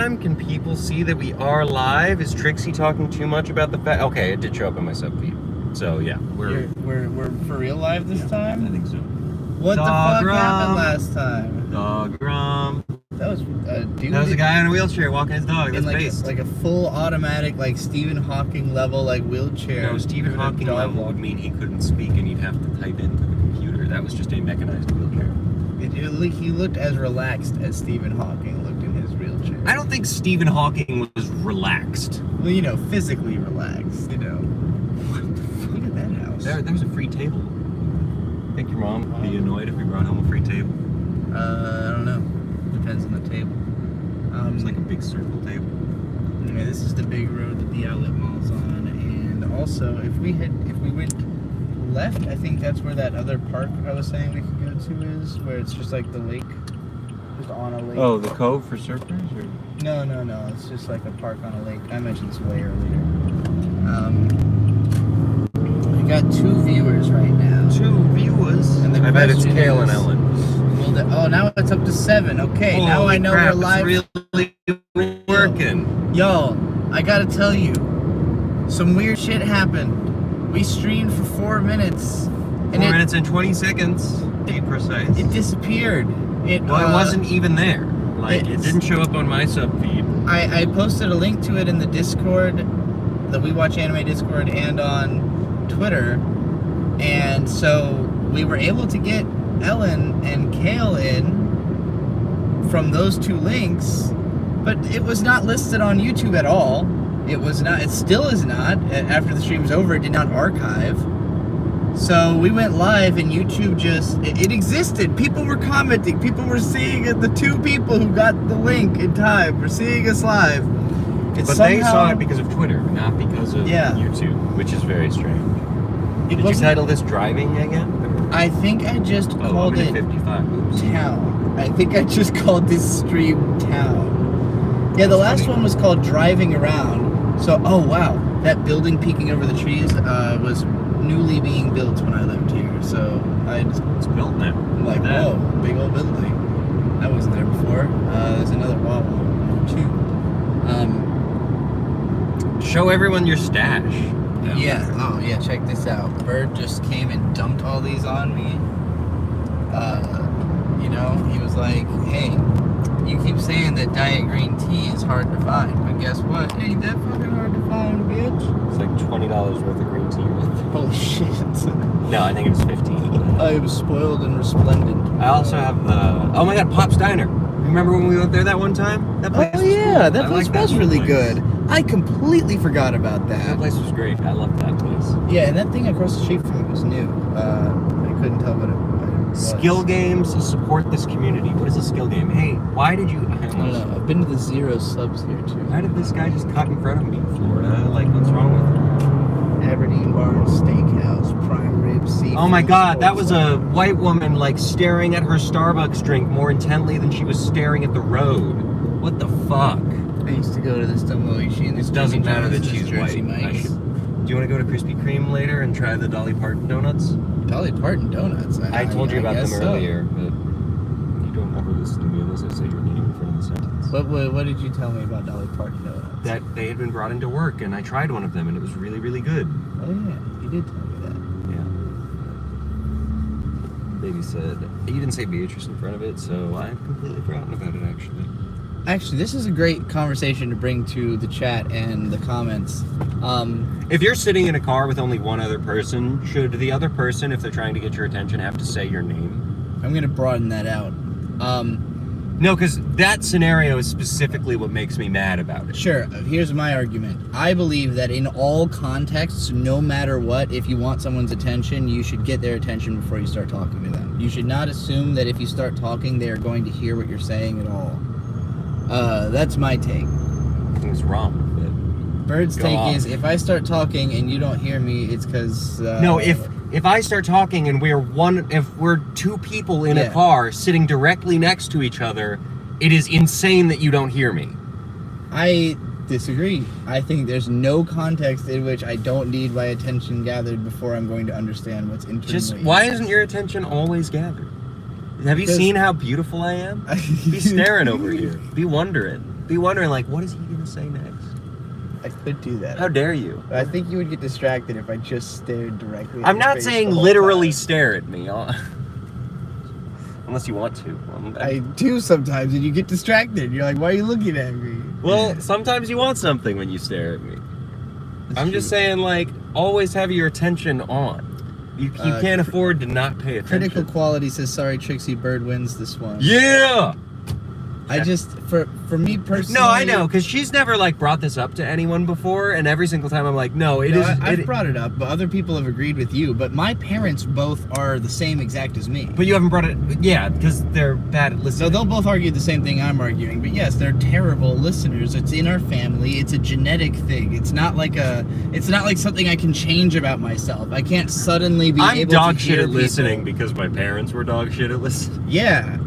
Can people see that we are live? Is Trixie talking too much about the fact? Okay, it did show up in my sub feed. So yeah, we're for real live this time? I think so. What the fuck happened last time? Dog rum. That was a dude. That was a guy in a wheelchair walking his dog. That's based. Like a full automatic, like Stephen Hawking level, like wheelchair. No, Stephen Hawking level would mean he couldn't speak and he'd have to type into the computer. That was just a mechanized wheelchair. He looked as relaxed as Stephen Hawking looked in his wheelchair. I don't think Stephen Hawking was relaxed. Well, you know, physically relaxed. You know. What the fuck? Look at that house. There was a free table. I think your mom would be annoyed if we brought home a free table. I don't know. Depends on the table. It's like a big circle table. Anyway, this is the big road that the outlet mall's on, and also if we went left, I think that's where that other park I was saying we could go to is, where it's just like the lake, just on a lake. Oh, the cove for surfers? Or? No, it's just like a park on a lake. I mentioned this way earlier. We got 2 viewers right now. 2 viewers? And I bet it's Kale and Ellen. Oh, now it's up to 7. Okay, Holy now I know crap, we're live. It's really working. Yo, I gotta tell you, some weird shit happened. We streamed for 4 minutes. 4 minutes and 20 seconds, to be precise. It disappeared. It wasn't even there. Like, it didn't show up on my sub feed. I posted a link to it in the Discord, the We Watch Anime Discord, and on Twitter. And so we were able to get Ellen and Kale in from those 2 links, but it was not listed on YouTube at all. It was not. It still is not. After the stream's over, it did not archive. So we went live, and YouTube it existed. People were commenting. People were seeing it. The 2 people who got the link in time were seeing us live. But they saw it because of Twitter, not because of YouTube, which is very strange. Did you title this driving again? I think I just called it 55. Oops. Town. I think I just called this stream Town. Yeah, the last one was called Driving Around. So, oh wow, that building peeking over the trees was newly being built when I lived here. So it's built now. I'm like, whoa, big old building. That wasn't there before. There's another wobble too. Show everyone your stash. Yeah. Oh yeah. Check this out. Bird just came and dumped all these on me. You know, he was like, "Hey, you keep saying that diet green tea is hard to find, but guess what? It ain't that fucking hard to find, bitch." It's like $20 worth of green tea. Holy shit. No, I think it was 15. I was spoiled and resplendent. I also have the. Oh my God, Pop's Diner. Remember when we went there that one time? That place was cool. That place was really good. I completely forgot about that. That place was great. I loved that place. Yeah, and that thing across the street from me was new. I couldn't tell what it was. Skill games support this community. What is a skill game? Hey, why did you... I don't know. I've been to the 0 subs here, too. Why did this guy just cut in front of me in Florida? Like, what's wrong with him? Aberdeen Barn Steakhouse, prime rib, seafood. Oh my God, that was a white woman, like, staring at her Starbucks drink more intently than she was staring at the road. What the fuck? I used to go to this Domoichi and this doesn't matter that she's Jersey white. Mike's. Do you want to go to Krispy Kreme later and try the Dolly Parton donuts? Dolly Parton donuts? I told you about them earlier, but you don't ever listen to me unless I say your name in front of the sentence. What did you tell me about Dolly Parton donuts? That they had been brought into work, and I tried one of them, and it was really, really good. Oh yeah, you did tell me that. Yeah. Baby said, you didn't say Beatrice in front of it, so I've completely forgotten about it, actually. Actually, this is a great conversation to bring to the chat and the comments. If you're sitting in a car with only one other person, should the other person, if they're trying to get your attention, have to say your name? I'm going to broaden that out. No, because that scenario is specifically what makes me mad about it. Sure. Here's my argument. I believe that in all contexts, no matter what, if you want someone's attention, you should get their attention before you start talking to them. You should not assume that if you start talking, they are going to hear what you're saying at all. That's my take. I think it's wrong. Bird's take is, if I start talking and you don't hear me, it's because... No, if I start talking and if we're 2 people in a car sitting directly next to each other, it is insane that you don't hear me. I disagree. I think there's no context in which I don't need my attention gathered before I'm going to understand what's internally. Why isn't your attention always gathered? Have you seen how beautiful I am? Be staring over here. Be wondering. be wondering, like, what is he gonna say next? I could do that. How dare you? I think you would get distracted if I just stared directly at I'm your not face saying the whole literally time. stare at me. Unless you want to. I do sometimes, and you get distracted. You're like, why are you looking at me? Well, sometimes you want something when you stare at me. I'm just saying, like, always have your attention on. You can't afford to not pay attention. Critical Quality says, sorry, Trixie Bird wins this one. Yeah! I just, for me personally... No, I know, because she's never, like, brought this up to anyone before, and every single time I'm like, no, it is... I've brought it up, but other people have agreed with you, but my parents both are the same exact as me. But you haven't brought it... Yeah, because they're bad at listening. So they'll both argue the same thing I'm arguing, but yes, they're terrible listeners. It's in our family. It's a genetic thing. It's not like something I can change about myself. I can't suddenly be able to hear I'm dog shit at people. listening because my parents were dog shit at listening. Yeah.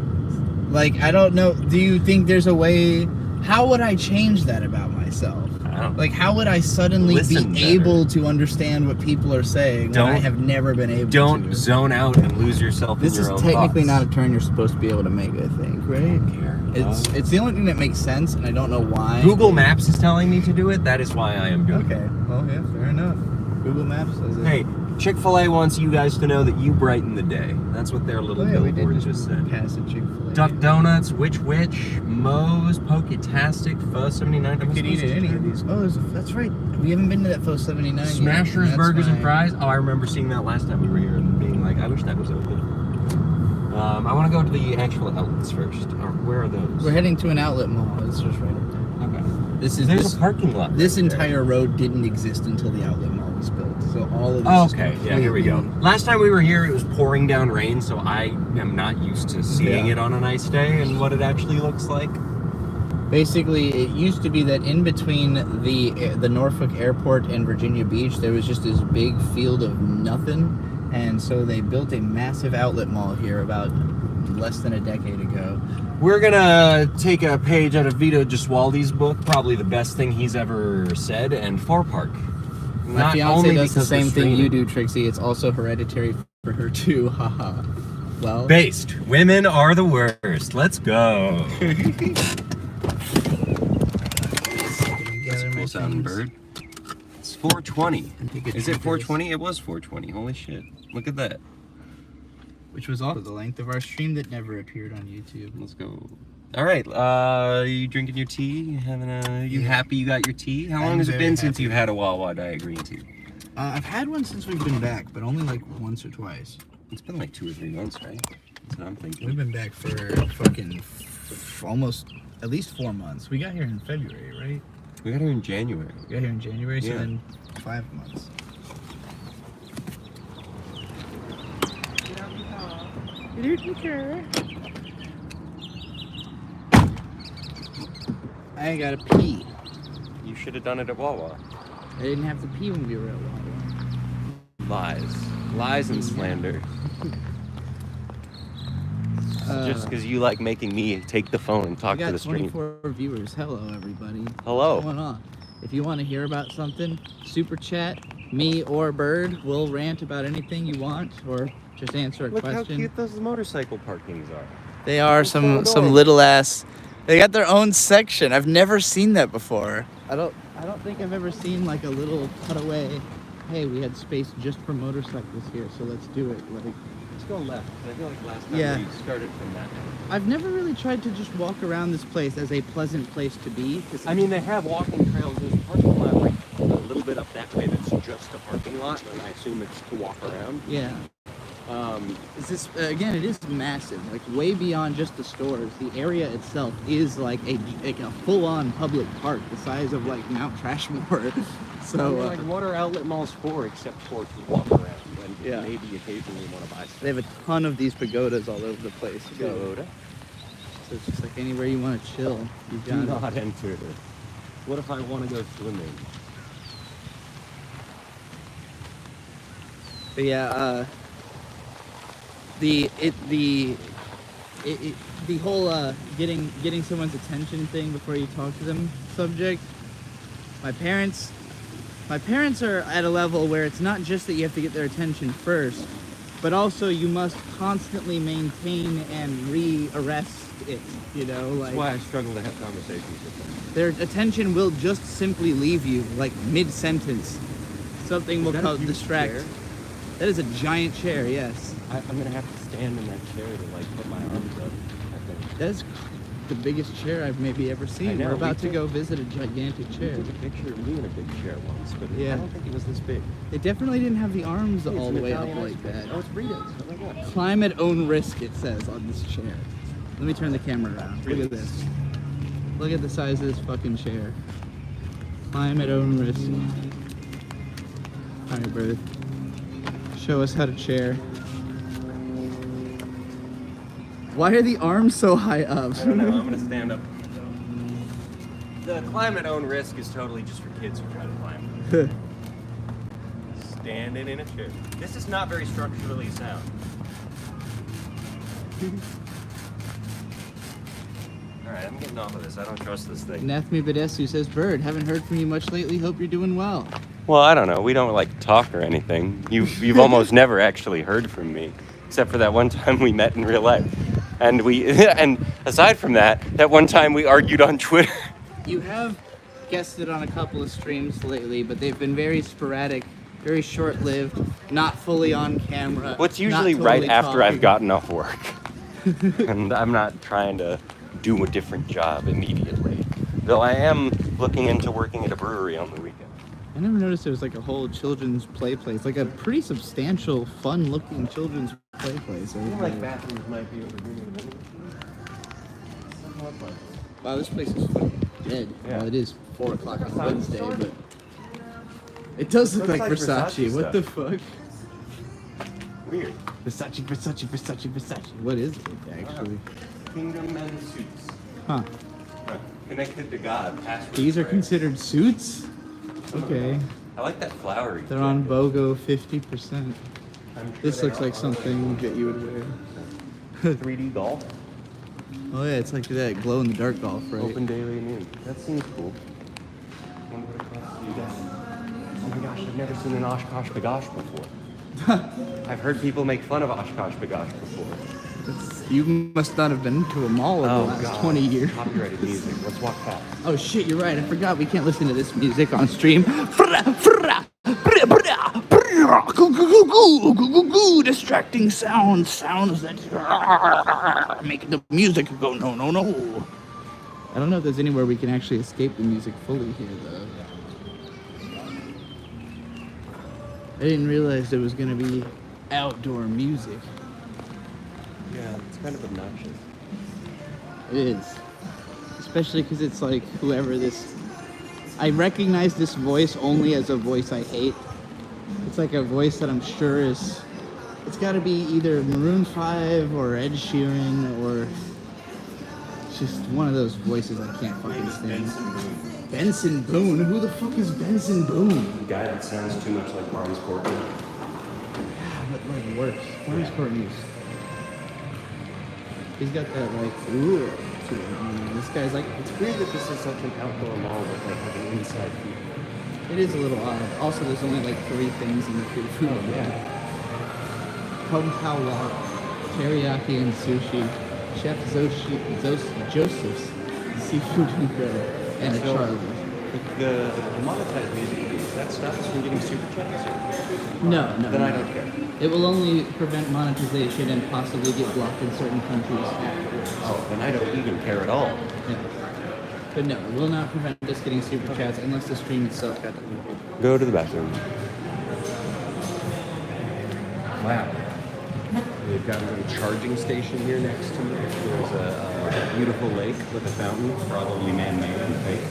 Like, I don't know. Do you think there's a way... How would I change that about myself? I don't Like, how would I suddenly Listen be better. able to understand what people are saying when I have never been able to? Don't zone out and lose yourself in This your is own technically thoughts. not a turn you're supposed to be able to make, I think, right? It's the only thing that makes sense, and I don't know why. Google Maps is telling me to do it. That is why I am doing it. Okay, well, yeah, fair enough. Google Maps says it. Hey, Chick-fil-A wants you guys to know that you brighten the day. That's what their little we did billboard just said. pass a Chick-fil-A. Duck Donuts, Which, Moe's, Poketastic, Pho 79. You could eat at any of these. Oh, that's right. We haven't been to that Pho 79 yet. Smashers, That's Burgers, and my- Fries. Oh, I remember seeing that last time we were here and being like, I wish that was open. I want to go to the actual outlets first. Or where are those? We're heading to an outlet mall. It's just right up there. Okay. There's a parking lot. This right there. entire road didn't exist until the outlet mall was built. So all of this Oh, is okay, yeah, here we go. completely- Last time we were here, it was pouring down rain, so I am not used to seeing Yeah. it on a nice day and what it actually looks like. Basically, it used to be that in between the Norfolk Airport and Virginia Beach, there was just this big field of nothing, and so they built a massive outlet mall here about less than a decade ago. We're gonna take a page out of Vito Gesualdi's book, probably the best thing he's ever said, and Far Park. My Not fiance only does the because we're same thing you streaming. do, Trixie. It's also hereditary for her too. Haha. Well, Based. Women are the worst. Let's go. That's a cool sounding bird. It's 420. Is it 420? It was 420. Holy shit. Look at that. Which was also the length of our stream that never appeared on YouTube. Let's go. All right. You drinking your tea? You happy you got your tea? How long I'm has it very been since happy. you've had a Wawa Diet Green Tea? I've had one since we've been back, but only like once or twice. It's been like 2 or 3 months, right? That's what I'm thinking. We've been back for fucking almost at least 4 months. We got here in February, right? We got here in January. We got here in January, so Yeah. then 5 months. I gotta pee. You should have done it at Wawa. I didn't have to pee when we were at Wawa. Lies and slander. Just because you like making me take the phone and talk we got to the stream. 24 viewers. Hello, everybody. Hello. What's going on? If you want to hear about something, super chat, me or Bird will rant about anything you want, or just answer a Look question. how cute those motorcycle parkings are. They are so some adorable. little ass. They got their own section. I've never seen that before. I don't think I've ever seen like a little cutaway. Hey, we had space just for motorcycles here, so let's do it. Like, Let's go left. I feel like last time Yeah. we started from that. I've never really tried to just walk around this place as a pleasant place to be. 'Cause I mean, they have walking trails. There's a parking lot like a little bit up that way that's just a parking lot, and I assume it's to walk around. yeah. Is this again? It is massive, like way beyond just the stores. The area itself is like a full-on public park, the size of like Mount Trashmore. So like, what are outlet malls for except for to walk around and Yeah. maybe occasionally want to buy stuff? they have a ton of these pagodas all over the place. too. Pagoda? So it's just like anywhere you want to chill, you Do got it. not enter. What if I want to go swimming? But yeah, the whole getting someone's attention thing before you talk to them subject. My parents are at a level where it's not just that you have to get their attention first, but also you must constantly maintain and re-arrest it, you know? Like, That's why I struggle to have conversations with them. their attention will just simply leave you, like mid-sentence. Something will distract. Chair? That is a giant chair, yes. I'm gonna have to stand in that chair to like put my arms up, I think. That is the biggest chair I've maybe ever seen. I know, We're about to we go visit a gigantic chair. I took a picture of me in a big chair once, but Yeah. I don't think it was this big. It definitely didn't have the arms all the way up Italian like ice cream. that. Oh, it's Rita's. Oh my god. Climb at own risk, it says on this chair. Let me turn the camera around. Look at this. Look at the size of this fucking chair. Climb at own risk. Alright, brother. Show us how to chair. Why are the arms so high up? I don't know, I'm gonna stand up. The climb at own risk is totally just for kids who try to climb. Standing in a chair. This is not very structurally sound. Alright, I'm getting off of this. I don't trust this thing. Nathmi Badesu says, Bird, haven't heard from you much lately. Hope you're doing well. Well, I don't know. We don't like talk or anything. You've almost never actually heard from me, except for that one time we met in real life. And and aside from that, that one time we argued on Twitter. You have guested on a couple of streams lately, but they've been very sporadic, very short-lived, not fully on camera. What's usually not right totally after I've talking. gotten off work. And I'm not trying to do a different job immediately. Though I am looking into working at a brewery on the weekend. I never noticed there was like a whole children's play place, like a pretty substantial, fun-looking children's play place. I feel like bathrooms might be over here. Wow, this place is fucking dead. Yeah. Well, it is 4 o'clock on Wednesday, but it does look Looks like like Versace. Versace What the stuff. fuck? Weird. Versace. What is it actually? Kingdom and suits. Huh? Connected to God. Password These are phrase. considered suits? Okay. I like that flowery. They're on jacket. BOGO 50%. I'm sure This they looks like are. something that you would wear. 3D golf. Oh yeah, it's like that glow-in-the-dark golf, right? Open daily noon. That seems cool. Wonder what it costs you guys. Oh my gosh, I've never seen an Oshkosh Bagosh before. I've heard people make fun of Oshkosh Bagosh before. You must not have been to a mall in the last 20 years. Copyrighted music. Let's walk past. Oh shit, you're right. I forgot we can't listen to this music on stream. Distracting sounds that make the music go no. I don't know if there's anywhere we can actually escape the music fully here though. I didn't realize there was gonna be outdoor music. Yeah, it's kind of obnoxious. It is. Especially because it's like whoever this... I recognize this voice only as a voice I hate. It's like a voice that I'm sure is... It's gotta be either Maroon 5 or Ed Sheeran or... It's just one of those voices I can't fucking stand. Benson Boone? Who the fuck is Benson Boone? The guy that sounds too much like Barnes Courtney. But like worse. Barnes Courtney's... He's got that like, ooh, to him. This guy's like, It's weird that this is such an outdoor mall with like an inside feel. it is a little odd. Also, there's only like 3 things in the food. Yeah. Kung Pao Wok, teriyaki and sushi, Chef Joseph's seafood and grill, and a So, Charlie. The monetized music fees, that stops from getting super chats? No. Then I don't care. It will only prevent monetization and possibly get blocked in certain countries afterwards. Oh, then I don't even care at all. Yeah. But no, it will not prevent us getting super chats unless the stream itself got Go to the bathroom. Wow. They've got a little charging station here next to me. There's a beautiful lake with a fountain, probably man-made and fake.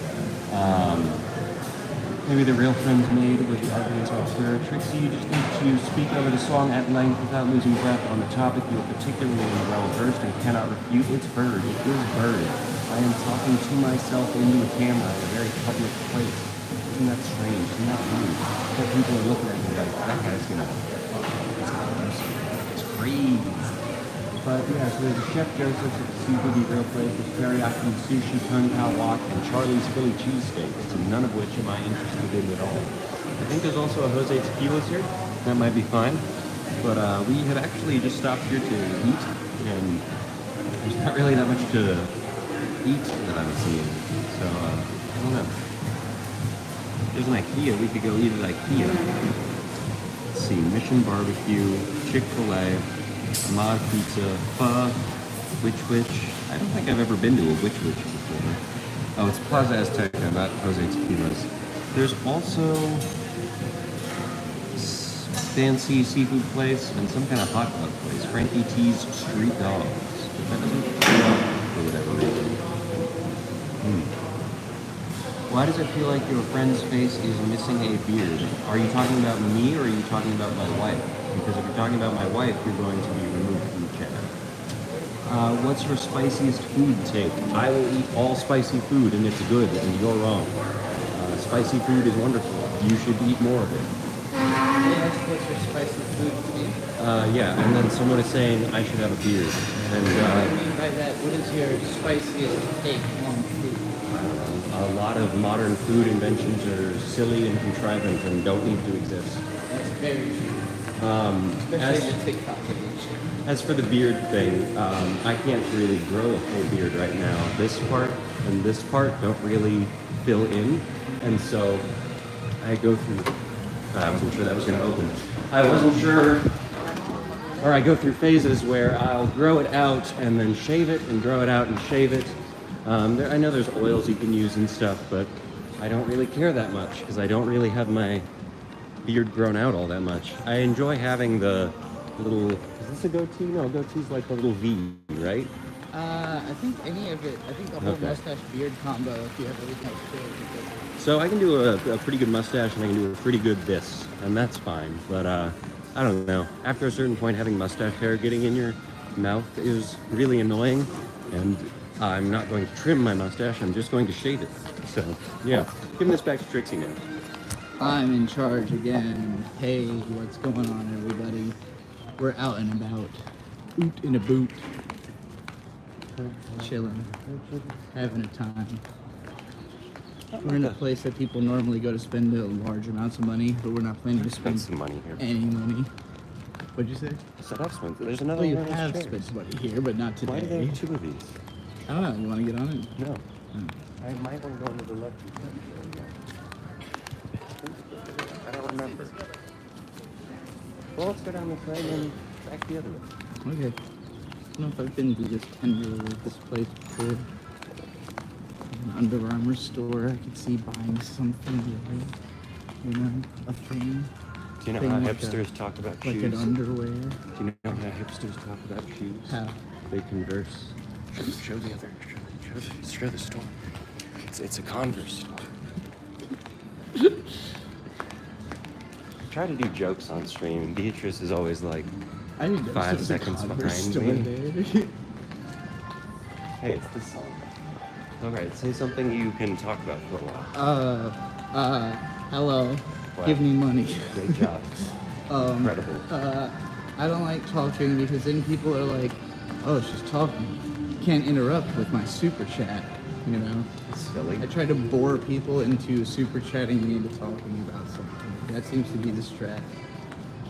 Maybe the real friends made with the arguments on Twitter. Trixie, you just need to speak over the song at length without losing breath on the topic you are particularly well versed and cannot refute. It's Bird. It is Bird. I am talking to myself into a camera at a very public place. Isn't that strange? Isn't that weird? That people are looking at me like, that guy's gonna... It's crazy. But yeah, so there's a Chef Joseph's at the seafood and grill place, there's teriyaki sushi, Kung Pao Wok, and Charlie's Philly cheesesteaks, and none of which am I interested in at all. I think there's also a Jose Tequilas here. That might be fine. But we had actually just stopped here to eat, and there's not really that much to eat that I'm seeing. So, I don't know. There's an IKEA. We could go eat at IKEA. Let's see. Mission Barbecue, Chick-fil-A, Mod Pizza, Pho, Which. I don't think I've ever been to a Which before. Oh, it's Plaza Azteca, not Jose Tequila's. There's also fancy seafood place and some kind of hot dog place. Frankie T's Street Dogs. But that doesn't for whatever reason. Why does it feel like your friend's face is missing a beard? Are you talking about me or are you talking about my wife? Because if you're talking about my wife, you're going to be removed from the channel. What's your spiciest food take? I will eat all spicy food and it's good, and you're wrong. Spicy food is wonderful. You should eat more of it. What's your spicy food take? Yeah, and then someone is saying I should have a beard. And What do you mean by that? What is your spiciest take on food? a lot of modern food inventions are silly and contrivant and don't need to exist. That's very true. As, Especially the TikTok addiction. as for the beard thing, I can't really grow a full beard right now. This part and this part don't really fill in, and so I go through. I wasn't sure that was going to open. I wasn't sure. Or I go through phases where I'll grow it out and then shave it and grow it out and shave it. I know there's oils you can use and stuff, but I don't really care that much because I don't really have my beard grown out all that much. I enjoy having the little, is this a goatee? No, goatee's like a little V, right? I think any of it. I think the whole Okay. mustache beard combo, if you have really nice hair, is good. So I can do a pretty good mustache and I can do a pretty good this, and that's fine. But I don't know. After a certain point, having mustache hair getting in your mouth is really annoying, and I'm not going to trim my mustache. I'm just going to shave it. So yeah, giving this back to Trixie now. I'm in charge again. Hey, what's going on, everybody? We're out and about. Oot in a boot. Chilling. Having a time. We're in a place that people normally go to spend large amounts of money, but we're not planning to Spend spend some money here. any money. What'd you say? So that's one. There's another Well, you one of those have chairs. spent money here, but not Why do they today. have two of these? I don't know. You want to get on it? No. Hmm. I might want to go into the left. I don't remember. Well, let's go down this way and then back the other way. Okay. I don't know if I've been to this tender this place before. An Under Armour store. I could see buying something there. You know, a thing. Do you know Thing how like hipsters talk about Like shoes? an underwear. Do you know how hipsters talk about shoes? How? They converse. Show the other. Show the store. It's a Converse store. Try to do jokes on stream, and Beatrice is always like, I need to 5 seconds behind me. "Hey, it's this song." All right, say something you can talk about for a while. Hello. Wow. Give me money. Great job. Incredible. I don't like talking because then people are like, oh, she's talking. Can't interrupt with my super chat, you know? Silly. I try to bore people into super chatting me into talking about something. That seems to be the strat.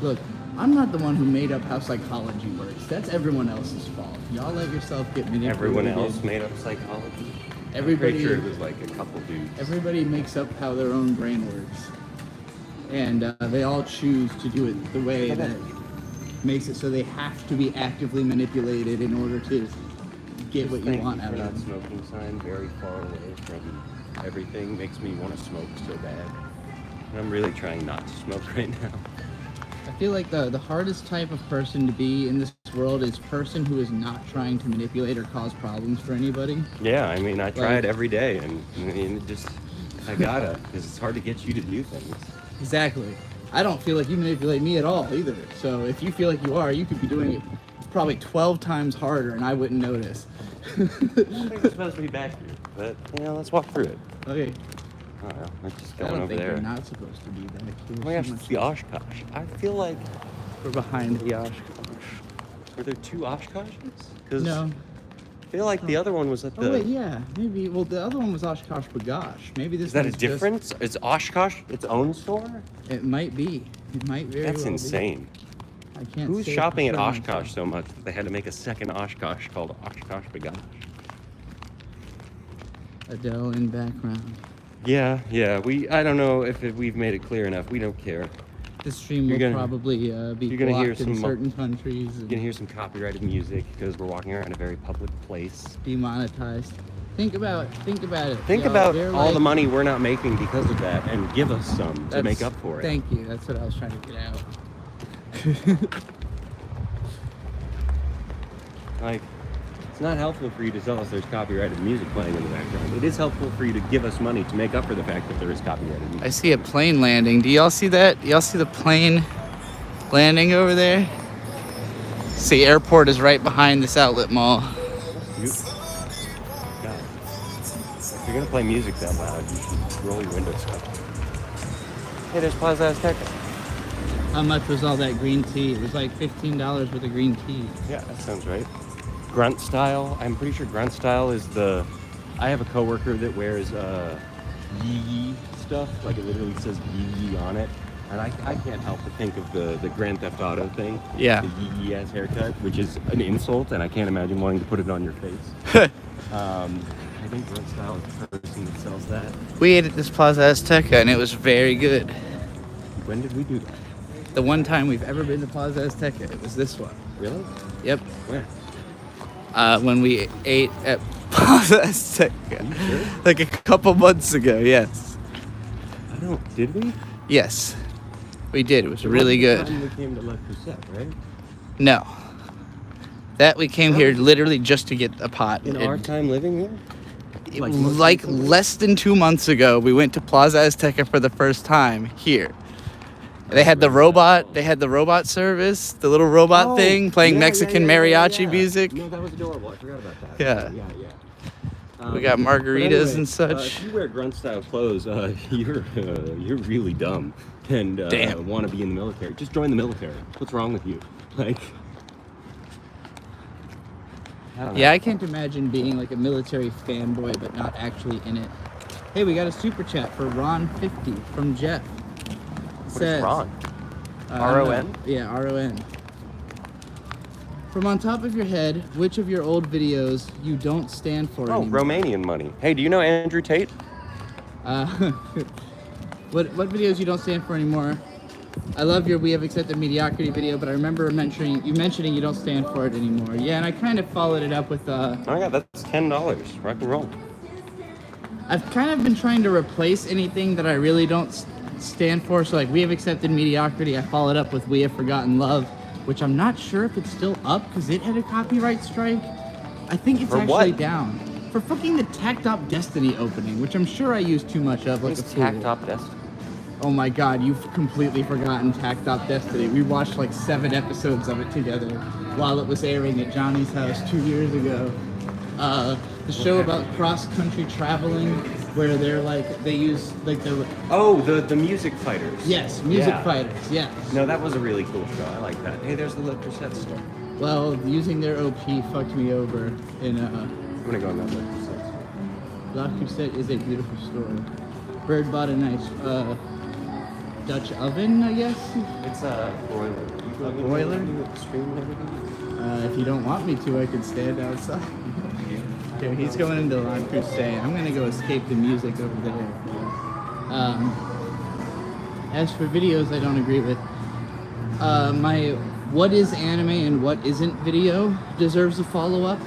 Look, I'm not the one who made up how psychology works. That's everyone else's fault. Y'all let yourself get manipulated. Everyone else made up psychology. Everybody, I'm pretty sure it was like a couple dudes. everybody makes up how their own brain works. And they all choose to do it the way that makes it so they have to be actively manipulated in order to get what you Thank want you out for of not them. smoking sign very far away from everything makes me want to smoke so bad. And I'm really trying not to smoke right now. I feel like the hardest type of person to be in this world is person who is not trying to manipulate or cause problems for anybody. Yeah, I mean, I try Like- it every day, and I mean, it just, I gotta, because it's hard to get you to do things. Exactly. I don't feel like you manipulate me at all either. So if you feel like you are, you could be doing it probably 12 times harder and I wouldn't notice. I think we're supposed to be back here, but, you know, let's walk through it. Okay. I don't know, let's just I go don't over think there. we're not supposed to be back here. Oh my gosh, so it's much. the Oshkosh. I feel like, We're behind the Oshkosh. were there two Oshkoshes? Because No. I feel like the other one was at the... Oh wait, yeah, maybe. Well, the other one was Oshkosh Bagosh. Maybe this Is that a one's just- difference? Is Oshkosh its own store? It might be. It might very That's well insane. I can't. Who's say shopping at for sure Oshkosh myself. so much that they had to make a second Oshkosh called Oshkosh Bagosh? Adele in background. Yeah. I don't know if we've made it clear enough. We don't care. This stream You're will gonna- probably be you're gonna hear blocked in some- certain countries You're and gonna hear some copyrighted music because we're walking around a very public place. demonetized. Think about it. Think yo. about They're all the like- money we're not making because of that, and give us some to That's- make up for it. Thank you. That's what I was trying to get out. Like, it's not helpful for you to tell us there's copyrighted music playing in the background. It is helpful for you to give us money to make up for the fact that there is copyrighted music. I see a plane landing. Do y'all see that? Y'all see the plane landing over there? See, airport is right behind this outlet mall. You, God. If you're gonna play music that loud, you should roll your windows up. Hey, there's Plaza Azteca. How much was all that green tea? It was like $15 worth of green tea. Yeah, that sounds right. Grunt style. I'm pretty sure grunt style is the. I have a coworker that wears yee stuff. Like it literally says yee on it, and I can't help but think of the Grand Theft Auto thing. Yeah. The yee ass haircut, which is an insult, and I can't imagine wanting to put it on your face. I think grunt style is the person that sells that. We ate at this Plaza Azteca and it was very good. When did we do that? The one time we've ever been to Plaza Azteca, it was this one. Really? Yep. Where? When we ate at Plaza Azteca. Are you sure? Like a couple months ago, yes. I don't. Did we? Yes. We did. It was really good. We came to La Crusette, right? No. That we came here literally just to get a pot. In And our time living here? like less than 2 months ago, we went to Plaza Azteca for the first time here. They had the robot. They had the robot service, the little robot thing playing Mexican mariachi music. No, that was adorable. I forgot about that. Yeah. Yeah. We got but margaritas anyway, and such. If you wear grunt style clothes, you're really dumb and Damn. want to be in the military. Just join the military. What's wrong with you? Like, I don't know. Yeah, I can't imagine being like a military fanboy but not actually in it. Hey, we got a super chat for Ron50 from Jeff. What is Ron? I don't know. R-O-N? Yeah, R-O-N. From on top of your head, which of your old videos you don't stand for Oh, anymore? Romanian money. Hey, do you know Andrew Tate? What videos you don't stand for anymore? I love your We Have Accepted Mediocrity video, but I remember mentioning you don't stand for it anymore. Yeah, and I kind of followed it up with Oh my god, that's $10. Rock and roll. I've kind of been trying to replace anything that I really don't stand for. So like We Have Accepted Mediocrity, I followed up with We Have Forgotten Love, which I'm not sure if it's still up because it had a copyright strike. I think it's For actually what? down. For fucking the Tacked Up Destiny opening, which I'm sure I used too much of like a fool. Tacked Up Destiny. Oh my god, you've completely forgotten Tacked Up Destiny. We watched like 7 episodes of it together while it was airing at Johnny's house 2 years ago. The show about cross-country traveling where they're like, they use like the... Oh, the music fighters. Yes, music Yeah. fighters, yes. No, that was a really cool show. I like that. Hey, there's the Le Crusette store. Well, using their OP fucked me over in I'm gonna go on that Le Crusette store. La Crusette is a beautiful story. Bird bought a nice Dutch oven, I guess. It's a broiler. A broiler? With the stream and everything? If you don't want me to, I could stand outside. Okay, he's going into La Crusade. I'm gonna go escape the music over there. As for videos, I don't agree with. My what is anime and what isn't video deserves a follow-up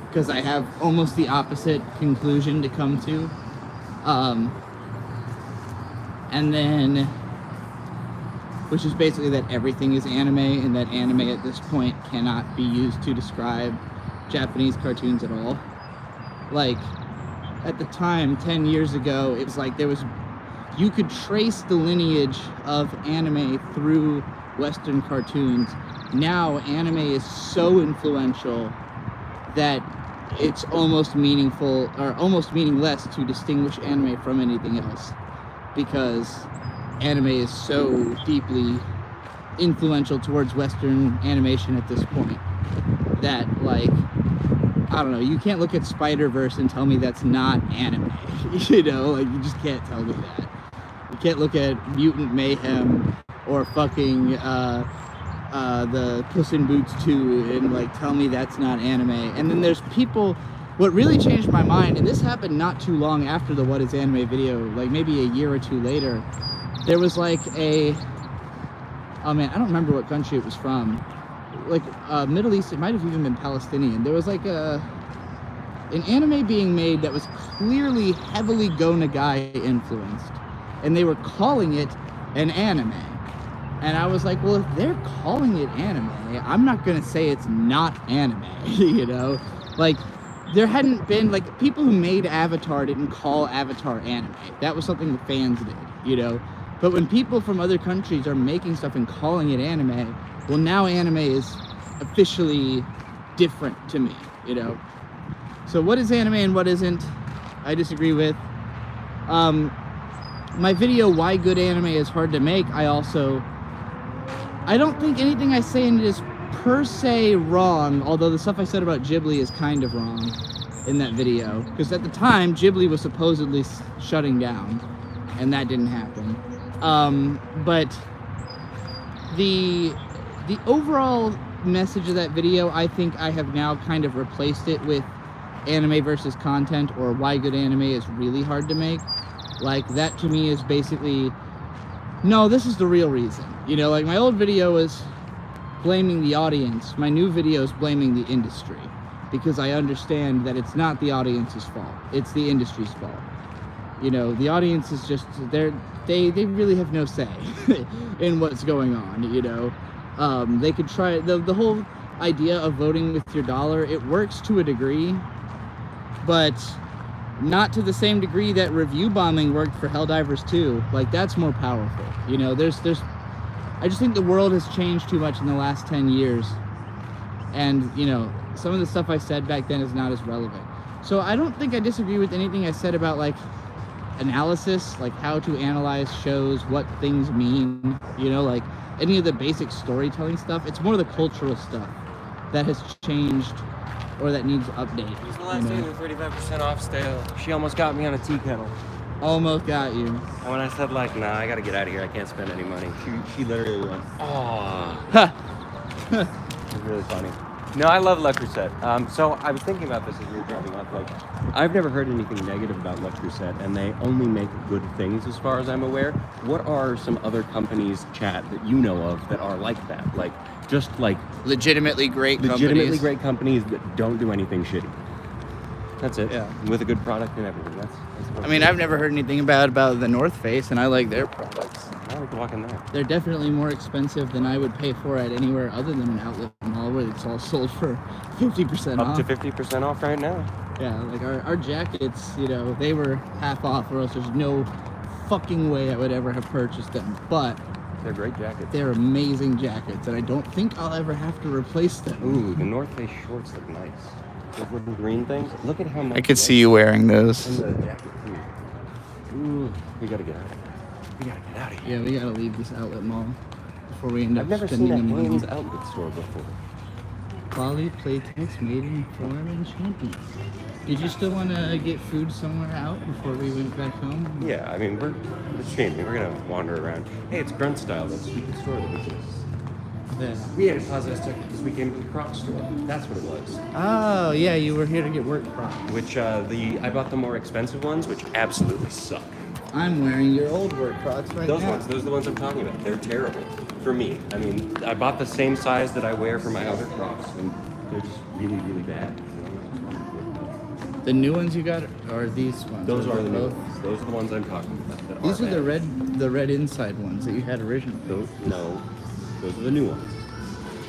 because I have almost the opposite conclusion to come to. And then, which is basically that everything is anime and that anime at this point cannot be used to describe Japanese cartoons at all. Like, at the time, 10 years ago, it was like you could trace the lineage of anime through Western cartoons. Now, anime is so influential that it's almost meaningful, or almost meaningless to distinguish anime from anything else. Because anime is so deeply influential towards Western animation at this point that, like, I don't know, you can't look at Spider-Verse and tell me that's not anime. You know, like, you just can't tell me that. You can't look at Mutant Mayhem or fucking the Puss in Boots 2 and like tell me that's not anime. And then there's people. What really changed my mind, and this happened not too long after the What is Anime video, like maybe a year or two later, there was like oh man, I don't remember what country it was from, like Middle East, it might have even been Palestinian. There was like an anime being made that was clearly heavily Go Nagai influenced, and they were calling it an anime. And I was like, well, if they're calling it anime, I'm not gonna say it's not anime, you know? Like, there hadn't been, like, people who made Avatar didn't call Avatar anime. That was something the fans did, you know? But when people from other countries are making stuff and calling it anime, well, now anime is officially different to me, you know? So what is anime and what isn't, I disagree with. My video, Why Good Anime is Hard to Make, I don't think anything I say in it is per se wrong, although the stuff I said about Ghibli is kind of wrong in that video, because at the time Ghibli was supposedly shutting down and that didn't happen. But the overall message of that video, I think I have now kind of replaced it with anime versus content, or why good anime is really hard to make. Like, that to me is basically, no, this is the real reason, you know? Like, my old video was blaming the audience. My new video is blaming the industry, because I understand that it's not the audience's fault, it's the industry's fault. You know, the audience is just, they really have no say in what's going on, you know. They could try, the whole idea of voting with your dollar, it works to a degree, but not to the same degree that review bombing worked for Helldivers 2. Like, that's more powerful, you know. I just think the world has changed too much in the last 10 years. And, you know, some of the stuff I said back then is not as relevant. So I don't think I disagree with anything I said about, like, analysis, like how to analyze shows, what things mean, you know, like any of the basic storytelling stuff. It's more the cultural stuff that has changed or that needs update. It was the last day of the 35% off sale. She almost got me on a tea kettle. Almost got you. And when I said, like, nah, I gotta get out of here, I can't spend any money, she literally went, oh. It was really funny. No, I love Le Creuset. So I was thinking about this as we were driving up. Like, I've never heard anything negative about Le Creuset, and they only make good things as far as I'm aware. What are some other companies, chat, that you know of that are like that? Like, just like legitimately great companies that don't do anything shitty. That's it. Yeah. With a good product and everything. That's I mean, I've never heard anything about the North Face, and I like their products. I like walking there. They're definitely more expensive than I would pay for at anywhere other than an outlet mall where it's all sold for 50% off. Up to 50% off right now. Yeah, like our jackets, you know, they were half off, or else there's no fucking way I would ever have purchased them. But they're great jackets. They're amazing jackets, and I don't think I'll ever have to replace them. Ooh, the North Face shorts look nice. Those little green things. Look at how much. I could see you wearing those. And the jacket too. Ooh, we gotta get out of here. We gotta get out of here. Yeah, we gotta leave this outlet mall before we end up I've never spending seen a money. Hanes outlet store before. Quality playtex made in foreign champions. Did you still want to get food somewhere out before we went back home? Yeah, I mean, it's changing. We're gonna wander around. Hey, it's Grunt Style, that stupid store that we did. Yeah. We had a pause us because we came to the Croc store. That's what it was. Oh, yeah, you were here to get work Crocs. Which, I bought the more expensive ones, which absolutely suck. I'm wearing your old work Crocs right Those now. ones, those are the ones I'm talking about. They're terrible. For me. I mean, I bought the same size that I wear for my other Crocs, and they're just really, really bad. The new ones you got are these ones? Those are the new ones. Those are the ones I'm talking about. These are the red inside ones that you had originally. No, those are the new ones.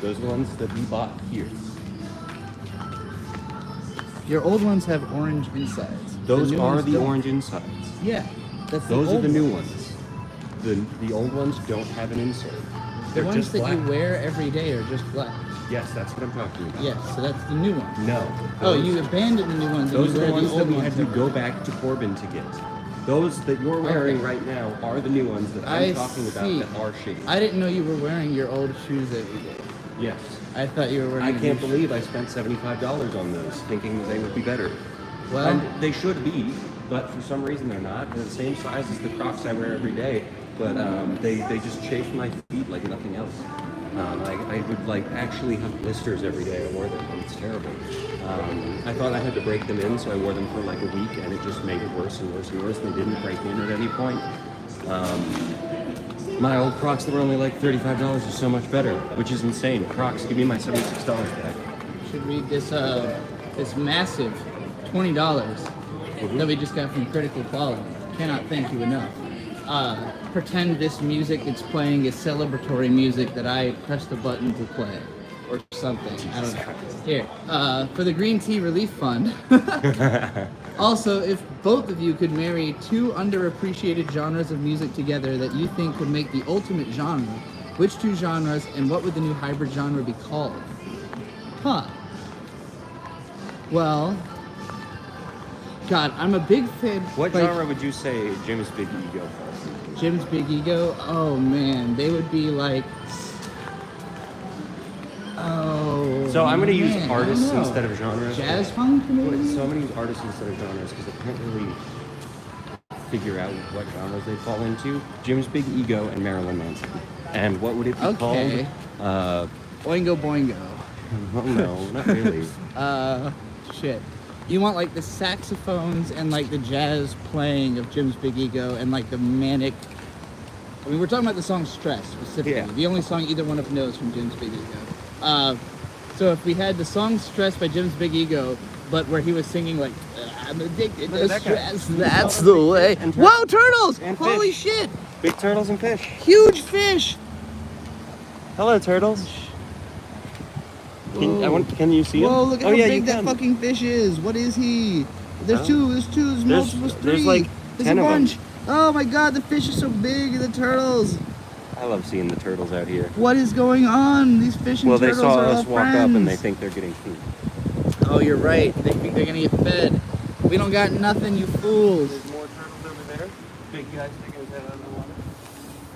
Those are the ones that we bought here. Your old ones have orange insides. Those are the orange insides. Yeah, those are the new ones. The old ones don't have an insert. The They're ones just that black. you wear every day are just black. Yes, that's what I'm talking about. Yes, so that's the new one. No. Oh, you abandoned the new ones. Those and are you the wear ones that we old had to go back to Corbin to get. Those that you're wearing right now are the new ones that I'm talking about that are shady. I didn't know you were wearing your old shoes every day. Yes. I thought you were wearing. I can't believe I spent $75 on those, thinking that they would be better. Well, and they should be, but for some reason they're not. They're the same size as the Crocs I wear every day, but they just chafe my feet like nothing else. I would like actually have blisters every day I wore them, and it's terrible. I thought I had to break them in, so I wore them for like a week, and it just made it worse and worse and worse. They didn't break in at any point. My old Crocs that were only like $35 are so much better, which is insane. Crocs, give me my $76 back. Should read this this massive $20 that we just got from Critical Quality. Cannot thank you enough. Pretend this music it's playing is celebratory music that I pressed a button to play, or something. I don't know. Here, for the Green Tea Relief Fund. Also, if both of you could marry two underappreciated genres of music together that you think could make the ultimate genre, which two genres and what would the new hybrid genre be called? Huh. Well, God, I'm a big fan. What like, genre would you say Jim's Big Ego for? Jim's Big Ego? Oh man, they would be like. Oh. So I'm going to use man, artists I don't know. instead of genres. Jazz funk, maybe? So I'm going to use artists instead of genres because I can't really figure out what genres they fall into. Jim's Big Ego and Marilyn Manson. And what would it be Okay. called? Boingo Boingo. Oh no, not really. Shit. You want like the saxophones and like the jazz playing of Jim's Big Ego and like the manic. I mean, we're talking about the song Stress specifically. Yeah. The only song either one of us knows from Jim's Big Ego. So if we had the song Stress by Jim's Big Ego, but where he was singing like, I'm addicted to That guy. stress, that's the way. And Whoa, turtles! And Holy fish. shit! Big turtles and fish. Huge fish! Hello, turtles. Can you see him? Whoa, look at Oh, how yeah, big you that can. fucking fish is. What is he? There's Oh. two, there's multiple, there's three. there's like There's 10 a of them. bunch. Oh my god, the fish is so big, the turtles. I love seeing the turtles out here. What is going on? These fish and Well, they turtles saw are all us walk friends. up and they think they're getting food. Oh, you're right. They think they're gonna get fed. We don't got nothing, you fools. There's more turtles over there. Big guy sticking his head out of the water.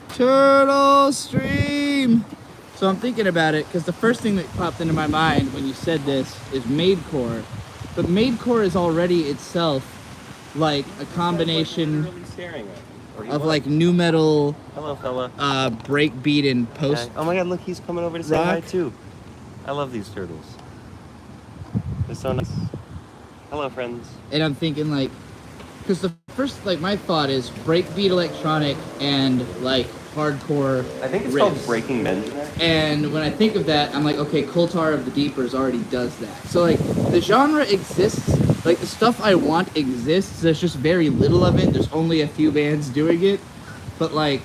Turtle stream. So I'm thinking about it because the first thing that popped into my mind when you said this is Maidcore, but Maidcore is already itself like a combination Really staring at him. Or he of was. like new metal, Hello, fella. breakbeat and post. Oh my god, look, he's coming over to say rock. hi too. I love these turtles. They're so nice. Hello, friends. And I'm thinking like, because the first like my thought is breakbeat electronic and like hardcore. I think it's riffs. called Breaking Benjamin. And when I think of that, I'm like, okay, Koltar of the Deepers already does that. So like the genre exists, like the stuff I want exists. There's just very little of it. There's only a few bands doing it. But like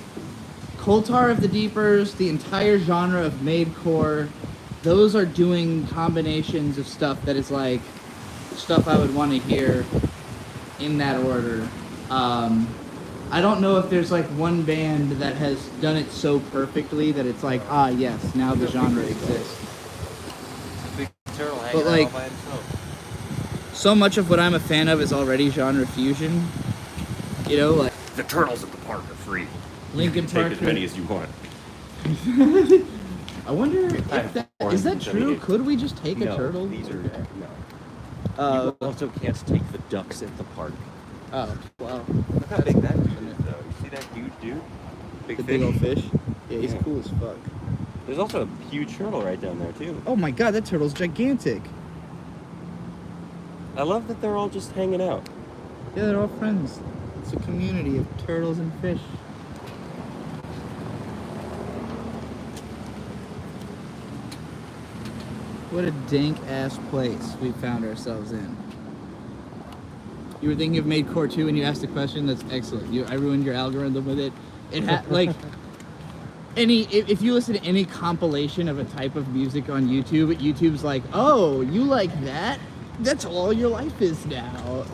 Koltar of the Deepers, the entire genre of Maidcore, those are doing combinations of stuff that is like stuff I would want to hear in that order. I don't know if there's like one band that has done it so perfectly that it's like, ah, yes, now the genre exists. Big turtle hanging But, out like, all by himself. So much of what I'm a fan of is already genre fusion. You know, like The turtles at the park are free. Linkin Take Park. as many as you want. I wonder if that is that true? 478. Could we just take a No, turtle? these are Okay. no. You also can't take the ducks at the park. Oh, wow. Look how big that dude is, though. You see that huge dude? Big The fish. big old fish. Yeah, he's Yeah. cool as fuck. There's also a huge turtle right down there too. Oh my god, that turtle's gigantic. I love that they're all just hanging out. Yeah, they're all friends. It's a community of turtles and fish. What a dank ass place we found ourselves in. You were thinking of Maidcore 2 and you asked a question. That's excellent. I ruined your algorithm with it. It like if you listen to any compilation of a type of music on YouTube, YouTube's like, oh, you like that? That's all your life is now.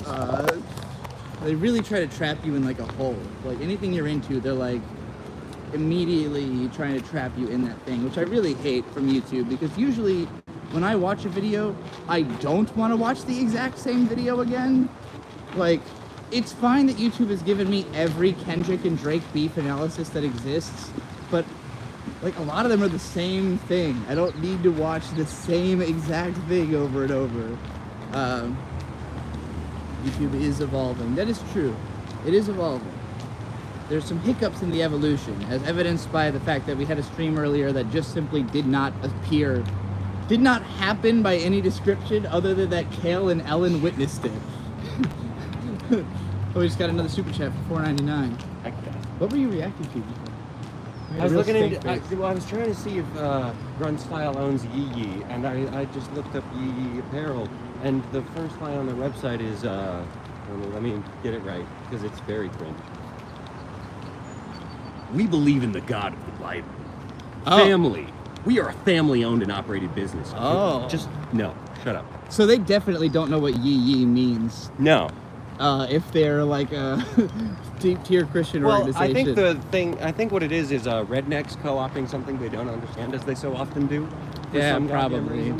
They really try to trap you in like a hole. Like anything you're into, they're like immediately trying to trap you in that thing, which I really hate from YouTube because usually when I watch a video, I don't want to watch the exact same video again. Like, it's fine that YouTube has given me every Kendrick and Drake beef analysis that exists, but like a lot of them are the same thing. I don't need to watch the same exact thing over and over. YouTube is evolving. That is true. It is evolving. there's some hiccups in the evolution, as evidenced by the fact that we had a stream earlier that just simply did not happen by any description other than that Kale and Ellen witnessed it. Oh, we just got another super chat for $4.99. What were you reacting to? I was looking into. I was trying to see if Run Style owns Yee Yee, and I just looked up Yee Yee apparel, and the first line on their website is let me get it right because it's very cringe. We believe in the God of the Bible. Oh. Family. We are a family-owned and operated business. Oh. Just no. Shut up. So they definitely don't know what Yee Yee means. No. If they're like a deep tier Christian organization. I think what it is rednecks co-opting something they don't understand, as they so often do. Yeah, probably.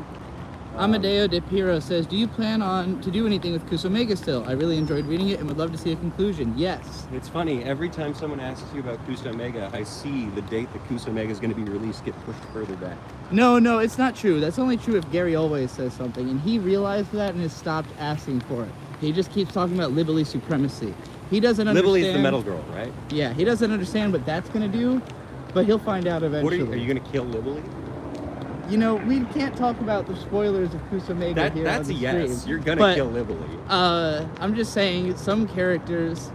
Amadeo De Piro says, do you plan on to do anything with Kusomega still? I really enjoyed reading it and would love to see a conclusion. Yes. It's funny, every time someone asks you about Kusomega, I see the date that Kusomega is going to be released get pushed further back. No, it's not true. That's only true if Gary always says something, and he realized that and has stopped asking for it. He just keeps talking about Libely supremacy. He doesn't understand. Libely's the metal girl, right? Yeah, he doesn't understand what that's going to do, but he'll find out eventually. Are you going to kill Libely? You know, we can't talk about the spoilers of Kusomega here That's on the a yes. stream, You're going to kill Libely. I'm just saying some characters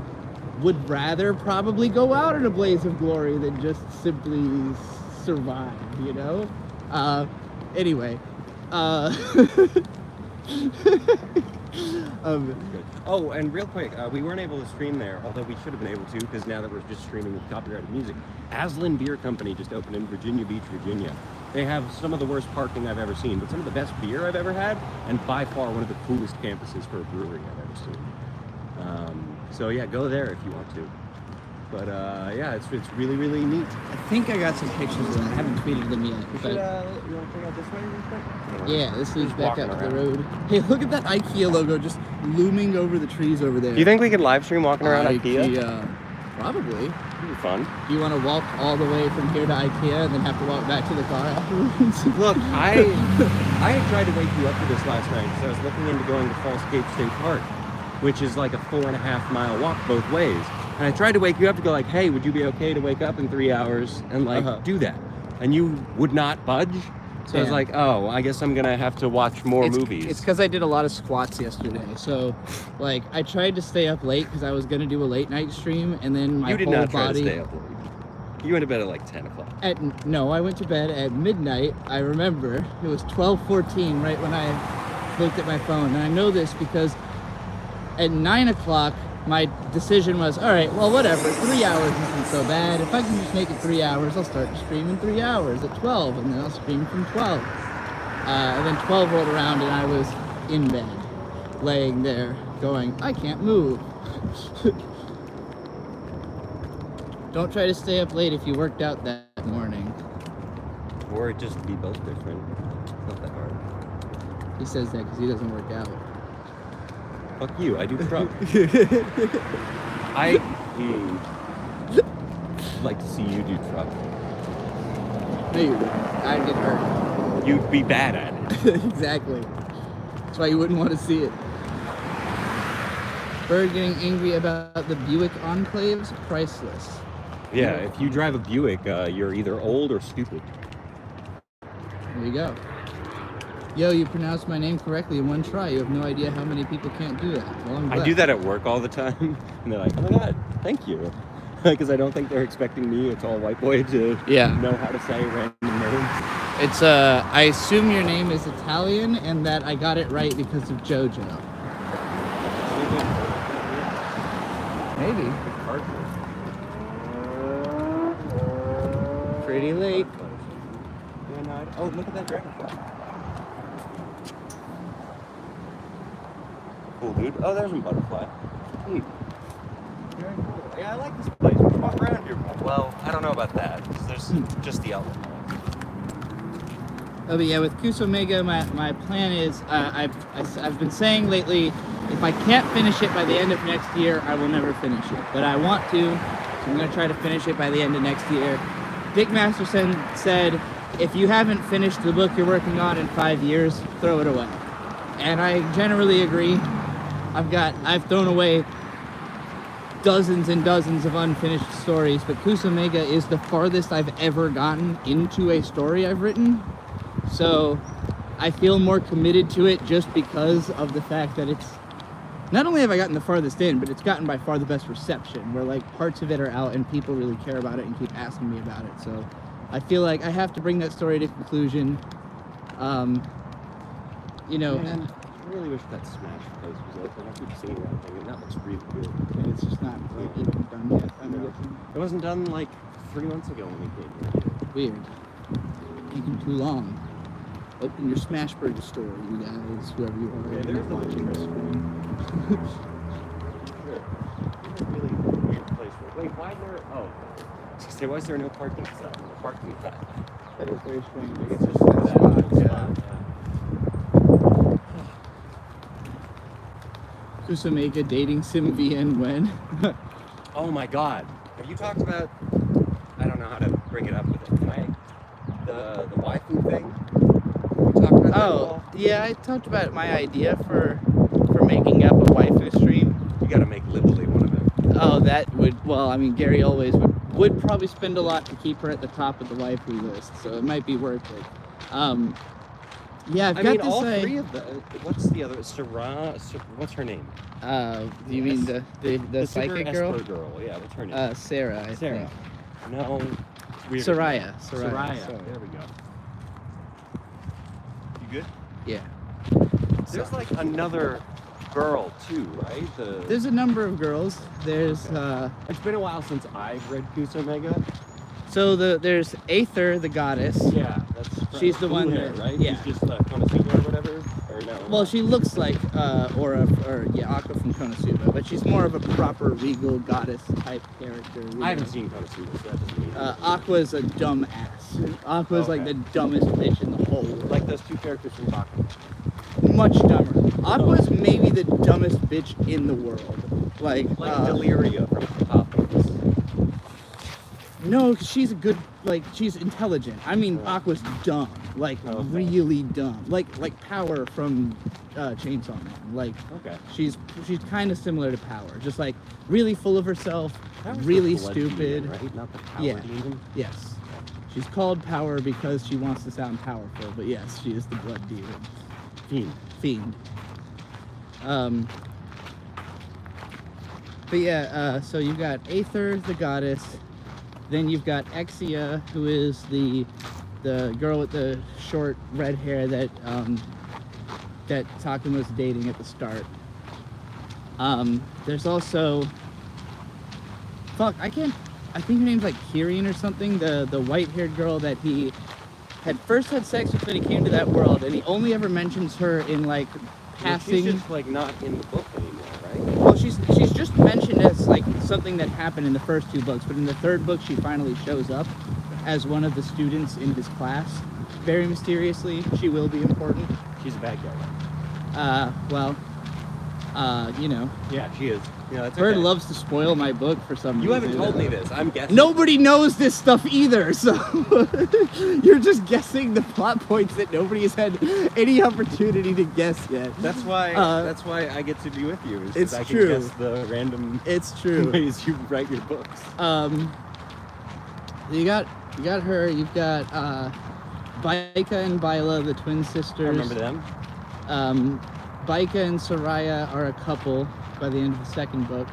would rather probably go out in a blaze of glory than just simply survive, you know? Anyway. Oh, and real quick, we weren't able to stream there, although we should have been able to, because now that we're just streaming with copyrighted music. Aslan Beer Company just opened in Virginia Beach, Virginia. They have some of the worst parking I've ever seen, but some of the best beer I've ever had, and by far one of the coolest campuses for a brewery I've ever seen. So yeah, go there if you want to. But yeah, it's really, really neat. I think I got some pictures of them. I haven't tweeted them yet. You want to check out this way real quick? Yeah, this leads back out to the road. Hey, look at that IKEA logo just looming over the trees over there. Do you think we could live stream walking around IKEA? Probably. It'd be fun. Do you want to walk all the way from here to IKEA and then have to walk back to the car afterwards? Look, I had tried to wake you up for this last night because I was looking into going to Falls Cape State Park, which is like a 4.5 mile walk both ways. And I tried to wake you up to go like, hey, would you be okay to wake up in 3 hours and like do that? And you would not budge. So I was like, oh, I guess I'm going to have to watch more movies. It's because I did a lot of squats yesterday. So, like, I tried to stay up late because I was going to do a late night stream, and then my whole body... You did not try to stay up late. You went to bed at like 10 o'clock. No, I went to bed at midnight. I remember. It was 12:14 right when I looked at my phone. And I know this because at 9 o'clock, my decision was, all right, well, whatever, 3 hours isn't so bad. If I can just make it 3 hours, I'll start to stream in 3 hours at 12, and then I'll stream from 12. And then 12 rolled around, and I was in bed, laying there, going, I can't move. Don't try to stay up late if you worked out that morning. Or just be both different. It's not that hard. He says that because he doesn't work out. Fuck you, I do truck. I like to see you do truck. No, you wouldn't. I'd get hurt. You'd be bad at it. Exactly. That's why you wouldn't want to see it. Bird getting angry about the Buick Enclaves, priceless. Yeah, if you drive a Buick, you're either old or stupid. There you go. Yo, you pronounced my name correctly in one try. You have no idea how many people can't do that. Well, I'm glad. I do that at work all the time, and they're like, oh my god, thank you. Because I don't think they're expecting me, a tall white boy, to know how to say random names. It's, I assume your name is Italian, and that I got it right because of JoJo. Maybe. Pretty late. Oh, look at that dragonfly. Cool, dude. Oh, there's a butterfly. Neat. Very cool. Yeah, I like this place. We can walk around here. Well, I don't know about that. There's just the outlet. Oh, but yeah, with Kusomega, my plan is, I've been saying lately, if I can't finish it by the end of next year, I will never finish it. But I want to, so I'm going to try to finish it by the end of next year. Dick Masterson said, if you haven't finished the book you're working on in 5 years, throw it away. And I generally agree. I've thrown away dozens and dozens of unfinished stories, but Kusamega is the farthest I've ever gotten into a story I've written. So I feel more committed to it just because of the fact that it's, not only have I gotten the farthest in, but it's gotten by far the best reception, where like parts of it are out and people really care about it and keep asking me about it. So I feel like I have to bring that story to conclusion. You know, Man, I really wish that Smash place was open. I keep seeing that thing, and that looks really good. and it's just not like, even done yet. I'm No. guessing. It wasn't done like 3 months ago when we came here. Weird. Taking too long. Open your Smashburger store, you guys, whoever you are. Yeah, there's watching this. Sure. It's a really weird place. Wait, why there? Oh, I was gonna say, why is there no parking sign? Parking sign. That is very strange. Maybe it's just that spot. Yeah. Kusamega dating Sim VN when? Oh my God! Have you talked about? I don't know how to bring it up with it. The waifu thing. You talked about that at all? Yeah, I talked about my idea for making up a waifu stream. You gotta make Lively one of them. Oh, that would, well, I mean, Gary always would probably spend a lot to keep her at the top of the waifu list, so it might be worth it. Yeah, I've got to all say. 3 of the. What's the other? What's her name? You mean the psychic super girl? Esper girl. Yeah, what's her name? Sarah, I Sarah. think. No. Weird. Soraya. Soraya. Sorry. There we go. You good? Yeah. There's like another girl too, right? There's a number of girls. There's It's been a while since I've read Kusamega. so there's Aether, the goddess. Yeah, that's. She's the blue one hair, that- right? yeah. She's just Konosuba or whatever. Or no? Well, she looks like Aqua from Konosuba, but she's more of a proper regal goddess type character. I haven't seen Konosuba, so that doesn't mean. Aqua's a dumb ass. Aqua's like Okay. the dumbest bitch in the whole world. like those 2 characters from Baku. Much dumber. Aqua's maybe the dumbest bitch in the world. Like Deliria from Topics. no, 'cause she's a good, like, she's intelligent. I mean, Oh. Aqua's dumb. Like, Okay. really dumb. Like Power from Chainsaw Man. Like, Okay. she's kind of similar to Power. Just, like, really full of herself, That was really the blood stupid. demon, right? Not the power Yeah. demon. Yes. She's called Power because she wants to sound powerful, but yes, she is the blood demon. Fiend. But yeah, so you've got Aether, the goddess. Then you've got Exia, who is the girl with the short red hair that Takuma's dating at the start. There's also I think her name's like Kirin or something, the white-haired girl that he had first had sex with when he came to that world, and he only ever mentions her in like passing. She's just like not in the book anymore, right? Well, she's just mentioned as like something that happened in the first 2 books, but in the 3rd book she finally shows up as one of the students in his class. Very mysteriously, she will be important. She's a bad guy. You know, Yeah, she is. Yeah, that's Bird okay. loves to spoil my book for some reason. You haven't told me this. I'm guessing. Nobody knows this stuff either, so you're just guessing the plot points that nobody has had any opportunity to guess yet. That's why. That's why I get to be with you. Is 'cause it's I can true. guess the random It's true. ways you write your books. You got her. You've got Baika and Bila, the twin sisters. I remember them. Baika and Soraya are a couple by the end of the 2nd book,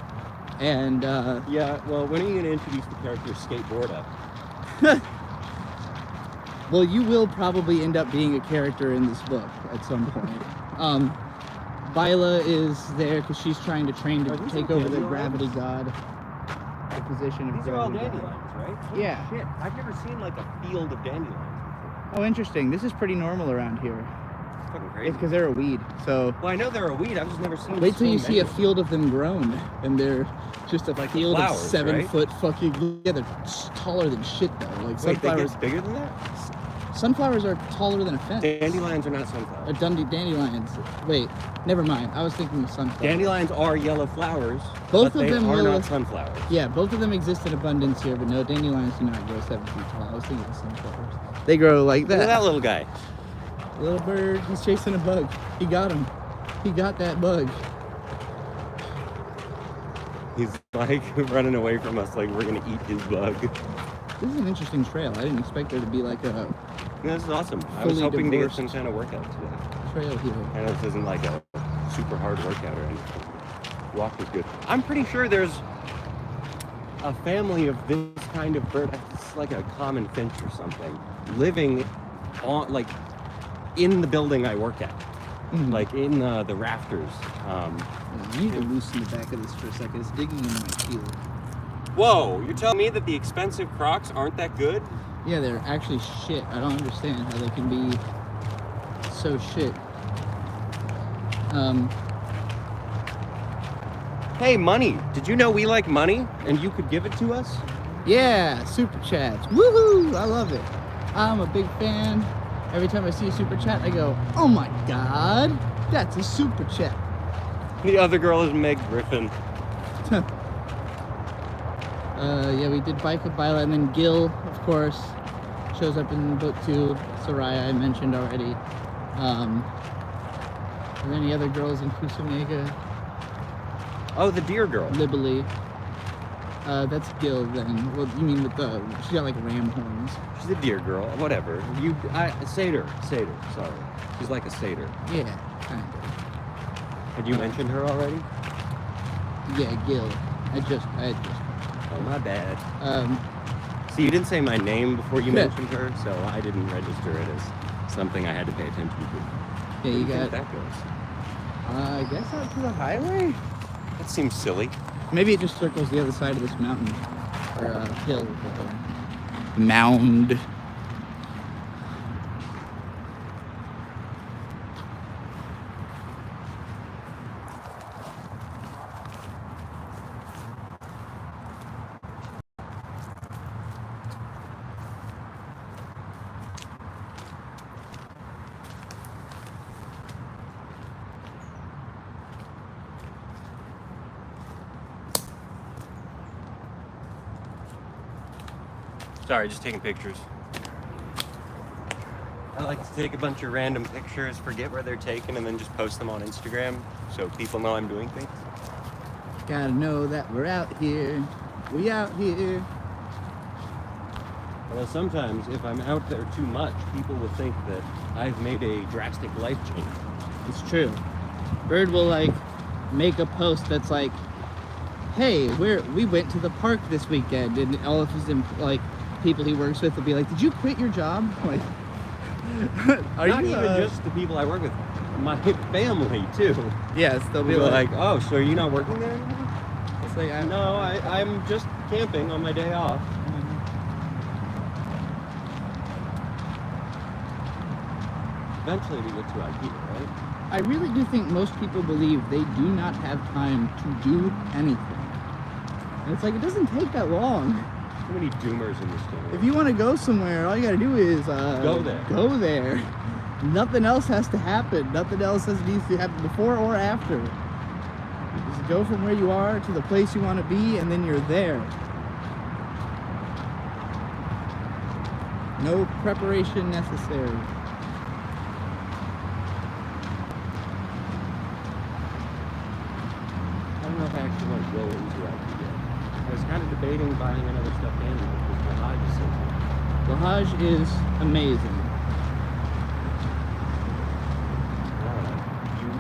and Yeah. Well, when are you gonna introduce the character Skateboarda? well, you will probably end up being a character in this book at some point. Bila is there because she's trying to train to Are these take all over the dandelions? gravity god. The position of These are all gravity god. dandelions, right? Holy Yeah. Shit, I've never seen like a field of dandelions. Oh, interesting. This is pretty normal around here. It's fucking It's crazy. because they're a weed. So Well, I know they're a weed. I've just never seen. wait till so you see a many. field of them grown, and they're just a Like the field flowers, of 7-foot right? fucking. Yeah, they're taller than shit though. Like Wait, they sunflowers. get bigger than that? Sunflowers are taller than a fence. Dandelions are not sunflowers. Dandelions. Wait, never mind. I was thinking of sunflowers. Dandelions are yellow flowers. Both but of they them are will- not sunflowers. Yeah, both of them exist in abundance here, but no, dandelions do not grow 7 feet tall. I was thinking of sunflowers. They grow like Look at that that. little guy. Little bird, he's chasing a bug. He got him. He got that bug. He's like running away from us like we're gonna eat his bug. This is an interesting trail. I didn't expect there to be like a This is awesome. I was fully hoping to get divorced some kind of workout today. trail here. I know this isn't like a super hard workout or anything. Walk is good. I'm pretty sure there's a family of this kind of bird. It's like a common finch or something, living on like in the building I work at, like in the rafters. I need to loosen the back of this for a second. It's digging in my heel. Whoa! You're telling me that the expensive Crocs aren't that good? Yeah, they're actually shit. I don't understand how they can be so shit. Hey, money! Did you know we like money and you could give it to us? Yeah, super chats. Woohoo! I love it. I'm a big fan. Every time I see a super chat, I go, oh my god, that's a super chat. The other girl is Meg Griffin. Yeah, we did Bike with Bila, and then Gil, of course, shows up in book 2. Soraya, I mentioned already. Are there any other girls in Kusamega? Oh, the deer girl. Libely. That's Gil then. Well, you mean with the, she's got like ram horns. She's a deer girl. Whatever. Satyr. Sorry. She's like a satyr. Yeah, kind of. Had you mentioned her already? Yeah, Gil. I just. Oh, my bad. Um, See, you didn't say my name before you mentioned her, so I didn't register it as something I had to pay attention to. yeah, you Where do got. think that goes? I guess out to the highway? That seems silly. Maybe it just circles the other side of this mountain. Or hill. Mound. Sorry, just taking pictures. I like to take a bunch of random pictures, forget where they're taken, and then just post them on Instagram so people know I'm doing things. Gotta know that we're out here. We out here. Well, sometimes if I'm out there too much, people will think that I've made a drastic life change. It's true. Bird will like make a post that's like, hey, we went to the park this weekend, and all of his like people he works with will be like, did you quit your job? Like, are Not you even just the people I work with, my family too. Yes, they'll be People are like, like, oh, so you're not working there anymore? it's like No, I'm just camping on my day off. Eventually we get to idea, right? I really do think most people believe they do not have time to do anything. And it's like, it doesn't take that long. So many doomers in this generation. If you want to go somewhere, all you gotta do is Go there. Go there. Nothing else has to happen. Nothing else needs to happen before or after. You just go from where you are to the place you want to be, and then you're there. No preparation necessary. I don't know if I actually want to go into that yet. I was kind of debating buying another stuffed animal because my hide is so cool. Blahaj is amazing.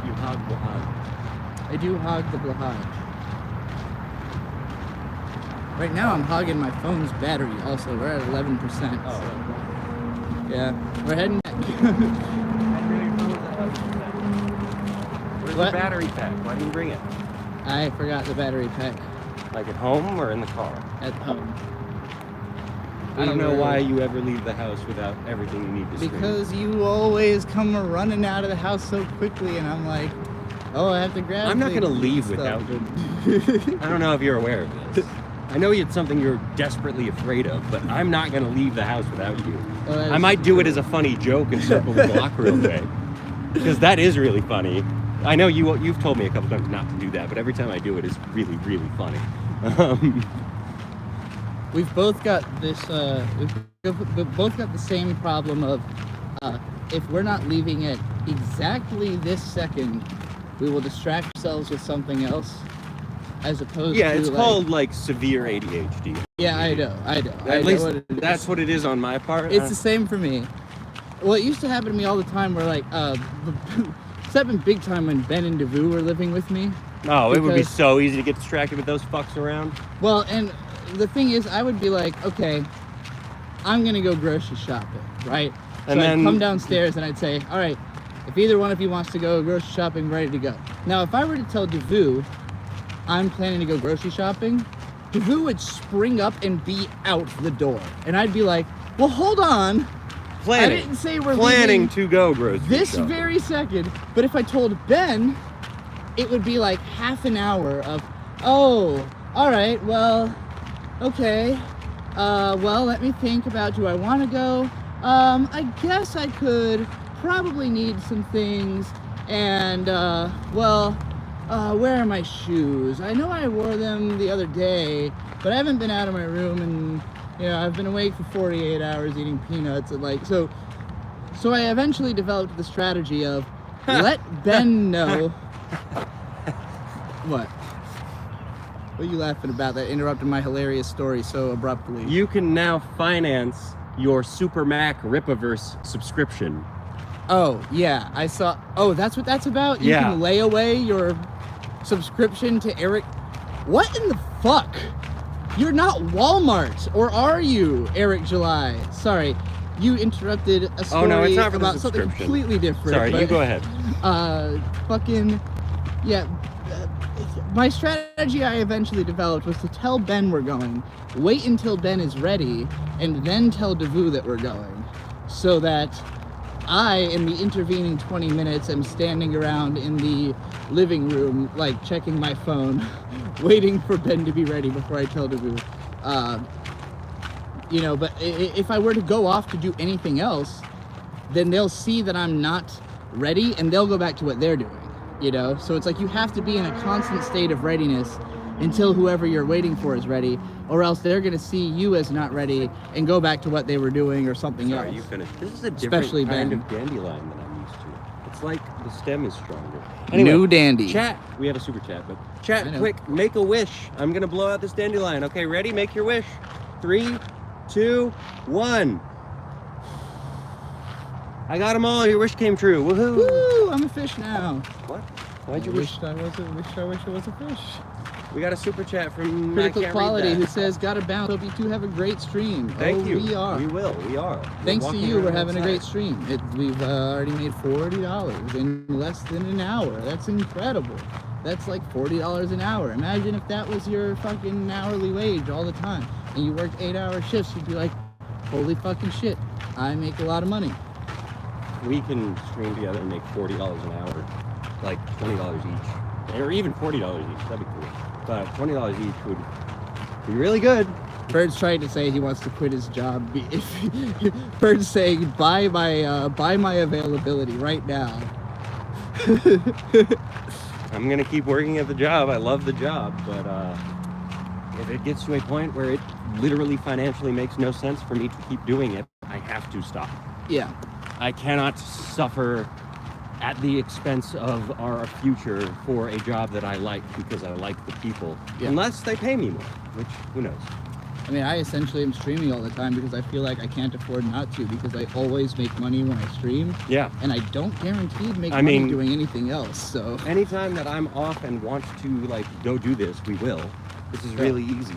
You hog Blahaj. I do hog the Blahaj. Right now I'm hogging my phone's battery also. We're at 11%. Oh. Yeah, we're heading back. Where's What? the battery pack? Why didn't you bring it? I forgot the battery pack Like at home or in the car? at home. I don't know why you ever leave the house without everything you need to stream. Because you always come running out of the house so quickly, and I'm like, oh, I have to grab I'm not things gonna leave and without stuff. I don't know if you're aware of this. I know it's something you're desperately afraid of, but I'm not gonna leave the house without you. Oh, that I is might do it as a funny joke and circle the block real quick. Because that is really funny. I know you've told me a couple times not to do that, but every time I do it, it's really, really funny. We've both got this. We've both got the same problem of if we're not leaving at exactly this second, we will distract ourselves with something else, as opposed Yeah, to it's called like severe ADHD. Yeah, I know. At least that's what it is on my part. It's the same for me. Well, it used to happen to me all the time where like it's happened big time when Ben and Devu were living with me. Oh, it would be so easy to get distracted with those fucks around. Well, and the thing is, I would be like, okay, I'm gonna go grocery shopping, right? So And then I'd come downstairs and I'd say, all right, if either one of you wants to go grocery shopping, ready to go. Now, if I were to tell Devu I'm planning to go grocery shopping, Devu would spring up and be out the door, and I'd be like, well, hold on. Planning. I didn't say we're planning leaving to go grocery this shopping. very second. But if I told Ben, it would be like half an hour of, oh, all right, well, okay. Well, let me think about, do I want to go? I guess I could probably need some things. And, well, where are my shoes? I know I wore them the other day, but I haven't been out of my room, and I've been awake for 48 hours eating peanuts, and like, so I eventually developed the strategy of let Ben know. What? What are you laughing about that interrupted my hilarious story so abruptly? You can now finance your Super Mac Ripaverse subscription. Oh, yeah, I saw. Oh, that's what that's about? You can lay away your subscription to Eric. What in the fuck? You're not Walmart, or are you, Eric July? Sorry, you interrupted a story about something completely different. Sorry, you go ahead. My strategy I eventually developed was to tell Ben we're going, wait until Ben is ready, and then tell Devu that we're going, so that I, in the intervening 20 minutes, am standing around in the living room, like checking my phone, waiting for Ben to be ready before I tell Devu. But if I were to go off to do anything else, then they'll see that I'm not ready, and they'll go back to what they're doing. So it's like you have to be in a constant state of readiness until whoever you're waiting for is ready, or else they're going to see you as not ready and go back to what they were doing or something else. Sorry, you finished. This is a different kind of dandelion than I'm used to. It's like the stem is stronger. Anyway, new dandy. Chat. We have a super chat, but chat, quick, make a wish. I'm going to blow out this dandelion. Okay, ready? Make your wish. 3, 2, 1. I got them all. Your wish came true. Woohoo! Woo! I'm a fish now. What? Why'd you wish? I wish I was a fish. We got a super chat from Critical Quality who says, "Gotta bounce. Hope you two have a great stream." Thank you. We are. We will. We are. Thanks to you, we're having a great stream. We've already made $40 in less than an hour. That's incredible. That's like $40 an hour. Imagine if that was your fucking hourly wage all the time, and you worked 8-hour shifts. You'd be like, "Holy fucking shit! I make a lot of money." We can stream together and make $40 an hour, like $20 each, or even $40 each. That'd be cool. But $20 each would be really good. Bird's trying to say he wants to quit his job. Bird's saying, buy my availability right now. I'm gonna keep working at the job. I love the job, but if it gets to a point where it literally financially makes no sense for me to keep doing it, I have to stop. Yeah. I cannot suffer at the expense of our future for a job that I like because I like the people, unless they pay me more, which, who knows? I mean, I essentially am streaming all the time because I feel like I can't afford not to, because I always make money when I stream. Yeah. And I don't guarantee to make money doing anything else, so. Anytime that I'm off and want to, like, go do this, we will. This is really easy.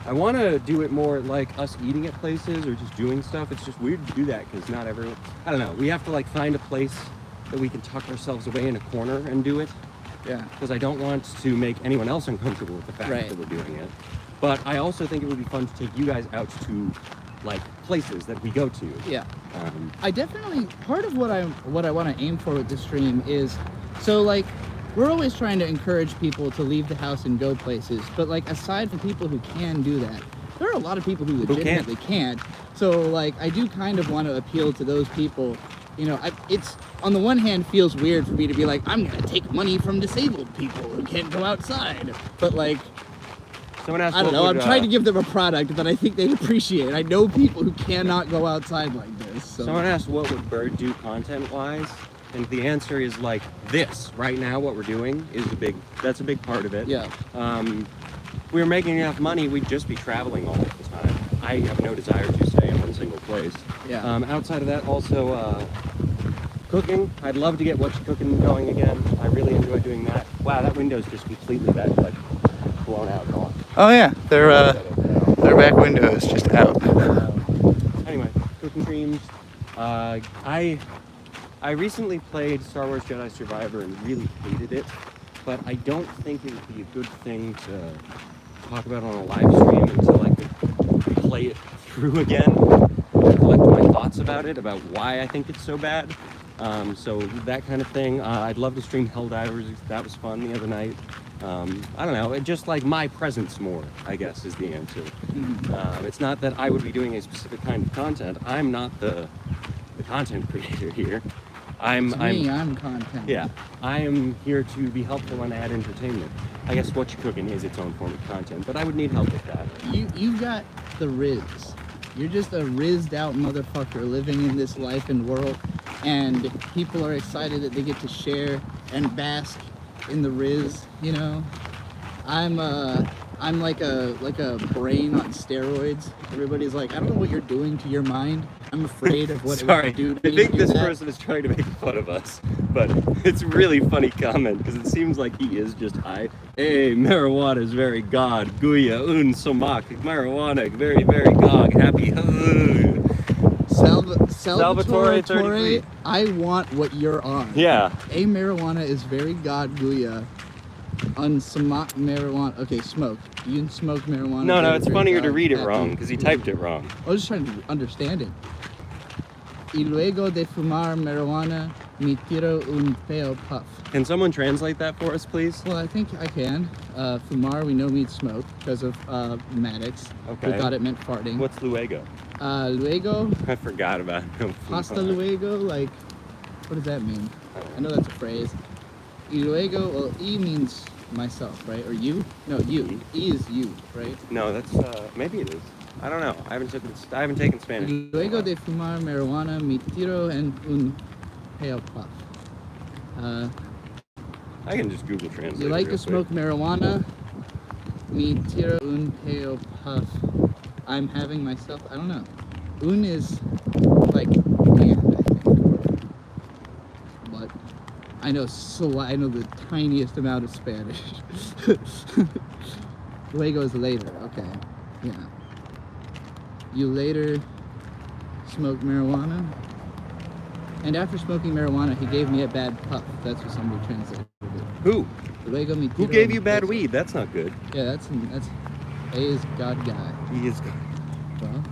I want to do it more like us eating at places or just doing stuff. It's just weird to do that because not everyone, I don't know, we have to like find a place that we can tuck ourselves away in a corner and do it. Yeah. Because I don't want to make anyone else uncomfortable with the fact that we're doing it. But I also think it would be fun to take you guys out to like places that we go to. Yeah. I definitely, part of what I want to aim for with this stream is, so like, we're always trying to encourage people to leave the house and go places, but like aside from people who can do that, there are a lot of people who legitimately can't. So like I do kind of want to appeal to those people. It's on the one hand feels weird for me to be like, I'm gonna take money from disabled people who can't go outside, but like, someone asked, I don't know, I'm trying to give them a product that I think they'd appreciate. I know people who cannot go outside like this. So. Someone asked what would Bird do content-wise. And the answer is like this. Right now, what we're doing is that's a big part of it. Yeah. If we were making enough money, we'd just be traveling all the time. I have no desire to stay in one single place. Yeah. Outside of that, also cooking. I'd love to get What You Cooking going again. I really enjoy doing that. Wow, that window's just completely like blown out and all. Oh yeah, their back window is just out. Anyway, cooking streams. I recently played Star Wars Jedi Survivor and really hated it, but I don't think it would be a good thing to talk about on a live stream until I could play it through again and collect my thoughts about it, about why I think it's so bad. So that kind of thing. I'd love to stream Helldivers. That was fun the other night. I don't know, just like my presence more, I guess, is the answer. It's not that I would be doing a specific kind of content. I'm not the content creator here. I'm content. Yeah, I am here to be helpful and add entertainment. I guess What You Cooking is its own form of content, but I would need help with that. You got the Riz. You're just a rizzed out motherfucker living in this life and world, and people are excited that they get to share and bask in the Riz. You know, I'm like a brain on steroids. Everybody's like, I don't know what you're doing to your mind. I'm afraid of what it would do to I think this that. person is trying to make fun of us, but it's a really funny comment because it seems like he is just high. Hey, marijuana is very god. Guya un somak. Marijuana, very, very gog. Happy. Salvatore 33. I want what you're on. Yeah. A marijuana is very god Guya. Unsamak marijuana. Okay, smoke. You can smoke marijuana. No, it's very funnier to god, read it happy. wrong because he typed it wrong. I was just trying to understand it. Y luego de fumar marijuana, me tiro un peo puff. Can someone translate that for us, please? Well, I think I can. Fumar, we know means smoke because of Maddox. Okay. We thought it meant farting. What's luego? Luego, I forgot about him. hasta luego, like, what does that mean? I know that's a phrase. Y luego, well, E means myself, right? Or you? No, you. E is you, right? No, that's maybe it is. I don't know. I haven't taken Spanish. Y luego de fumar marijuana, me tiro en un peo puff. I can just Google Translate. You like real to smoke marijuana? Me tiro un peo puff. I'm having myself. I don't know. Un is like and, I think. But I know the tiniest amount of Spanish. Luego is later. Okay. Yeah. You later smoke marijuana? And after smoking marijuana, he gave me a bad puff. That's what somebody translated it. Who? Luego me Who tiro gave un you bad peso. weed? That's not good. Yeah, that's A is God guy. He is. Well,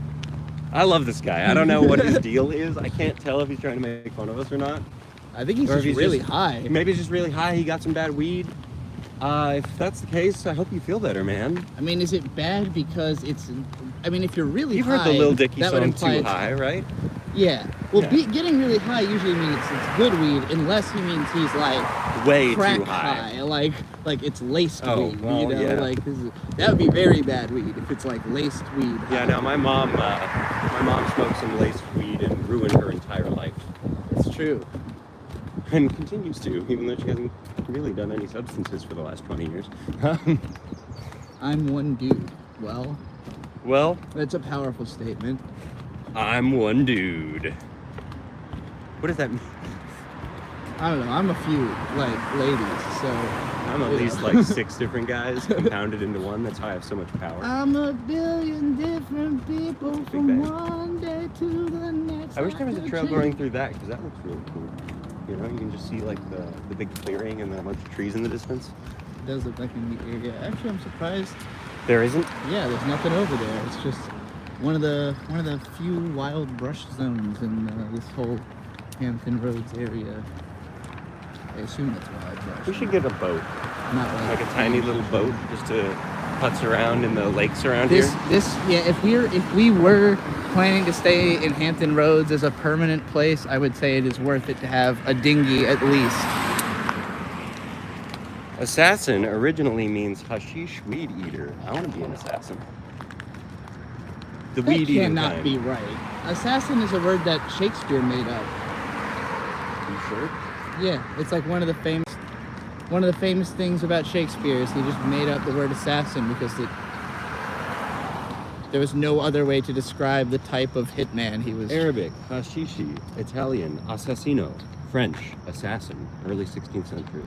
I love this guy. I don't know what his deal is. I can't tell if he's trying to make fun of us or not. I think he's Or if just he's really just- high. Maybe he's just really high. He got some bad weed. If that's the case, I hope you feel better, man. I mean, is it bad because it's? I mean, if you're really You've high, heard the Lil Dicky that would song imply "Too it's- High," right? Yeah. Well, Yeah. Getting really high usually means it's good weed, unless he means he's like Way crack too high. like it's laced Oh, weed. well, you know, yeah. like that would be very bad weed if it's like laced weed. Yeah. Now my mom smoked some laced weed and ruined her entire life, It's true. and continues to, even though she hasn't really done any substances for the last 20 years. I'm one dude. Well, that's a powerful statement. I'm one dude. What does that mean? I don't know. I'm a few like ladies, so I'm at yeah. least like 6 different guys compounded into one. That's why I have so much power. I'm a billion different people from bang. one day to the next. I wish there was a could trail change. going through that because that looks really cool. You know, you can just see like the big clearing and then a bunch of trees in the distance. It does look like a neat area. Actually, I'm surprised. There isn't? Yeah, there's nothing over there. It's just one of the few wild brush zones in this whole Hampton Roads area. I assume that's wild brush. We should get a boat, Not like a tiny little boat, just to putz around in the lakes around This here. yeah. If we were planning to stay in Hampton Roads as a permanent place, I would say it is worth it to have a dinghy at least. Assassin originally means hashish weed eater. I want to be an assassin. The That weed eating cannot kind. be right. Assassin is a word that Shakespeare made up. You sure? Yeah, it's like one of the famous things about Shakespeare is he just made up the word assassin because there was no other way to describe the type of hitman he was. Arabic, hashishi. Italian, assassino. French, assassin. Early 16th century.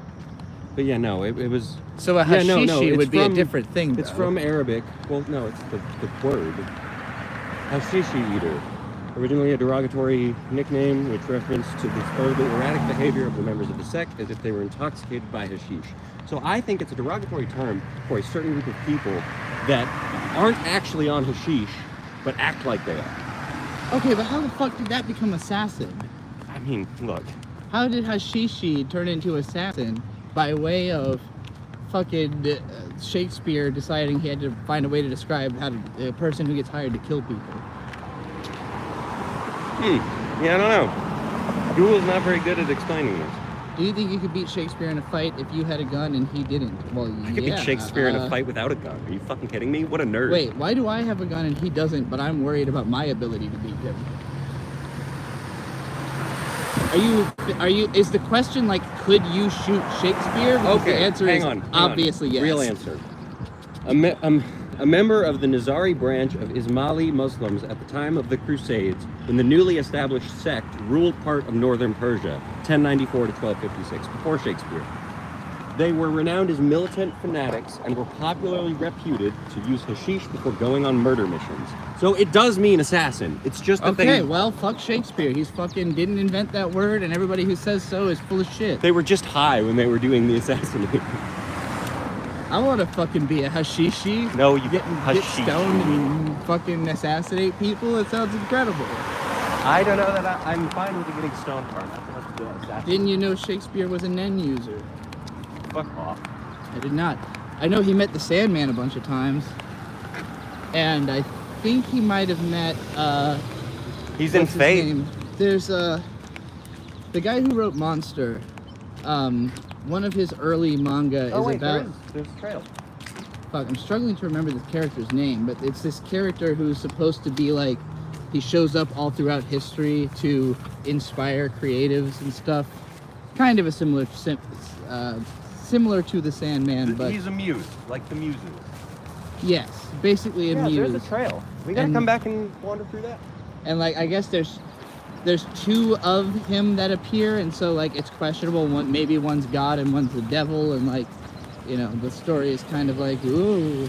But yeah, no, it was... So a hashishi would be a different thing, It's though. from Arabic. Well, no, it's the word. Hashishi eater. Originally a derogatory nickname which referenced to the supposedly erratic behavior of the members of the sect as if they were intoxicated by hashish. So I think it's a derogatory term for a certain group of people that aren't actually on hashish, but act like they are. Okay, but how the fuck did that become assassin? I mean, look. How did hashishi turn into assassin by way of fucking Shakespeare deciding he had to find a way to describe how a person who gets hired to kill people? Yeah, I don't know. Google's not very good at explaining this. Do you think you could beat Shakespeare in a fight if you had a gun and he didn't? Well, I could beat Shakespeare in a fight without a gun. Are you fucking kidding me? What a nerd. Wait, why do I have a gun and he doesn't, but I'm worried about my ability to beat him? Is the question like, could you shoot Shakespeare? Because okay, the answer hang is on, obviously yes. Real answer. A member of the Nizari branch of Ismaili Muslims at the time of the Crusades, when the newly established sect ruled part of northern Persia, 1094 to 1256, before Shakespeare. They were renowned as militant fanatics and were popularly reputed to use hashish before going on murder missions. So it does mean assassin. It's just that okay, well, fuck Shakespeare. He's fucking didn't invent that word, and everybody who says so is full of shit. They were just high when they were doing the assassinating. I want to fucking be a hashishi. No, you get stoned and fucking assassinate people. It sounds incredible. I don't know that I'm fine with the getting stoned part. Not so much the assassin. Didn't you know Shakespeare was a Nen user? Fuck off. I did not. I know he met the Sandman a bunch of times, and I think he might have met. He's in Fate. There's the guy who wrote Monster. One of his early manga is about. There's a trail. Fuck, I'm struggling to remember the character's name, but it's this character who's supposed to be like, he shows up all throughout history to inspire creatives and stuff. Kind of a similar to the Sandman, but he's a muse, like the muses. yes, basically a muse. There's a trail. We gotta come back and wander through that. And like, I guess there's two of him that appear, and so like it's questionable. Maybe one's God and one's the devil, and like, you know, the story is kind of like, ooh,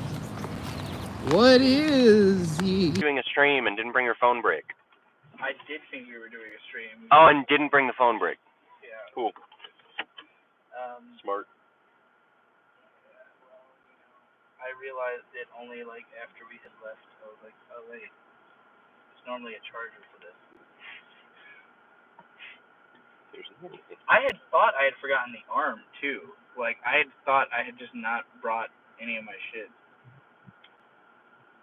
what is he doing a stream and didn't bring your phone break? I did think you were doing a stream. Oh, and didn't bring the phone break. Yeah. Cool. Smart. I realized it only like after we had left. I was like, oh wait, there's normally a charger for this. I had thought I had forgotten the arm too. Like I had thought I had just not brought any of my shit.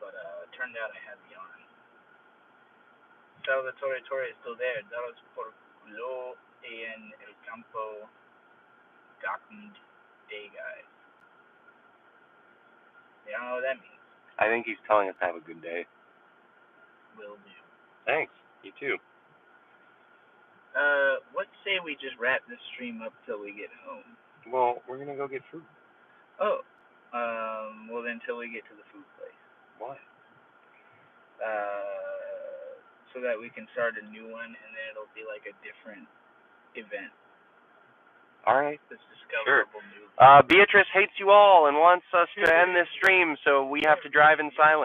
But it turned out I had the arm. Salvatore Torre is still there. Daros por culo en el campo gacund day guys. You don't know what that means. I think he's telling us to have a good day. Will do. Thanks. You too. Let's say we just wrap this stream up till we get home. Well, we're gonna go get food. Oh. Well then till we get to the food place. Why? So that we can start a new one and then it'll be like a different event. Alright. It's discoverable new. Beatrice hates you all and wants us to end this stream, so we have to drive in silence.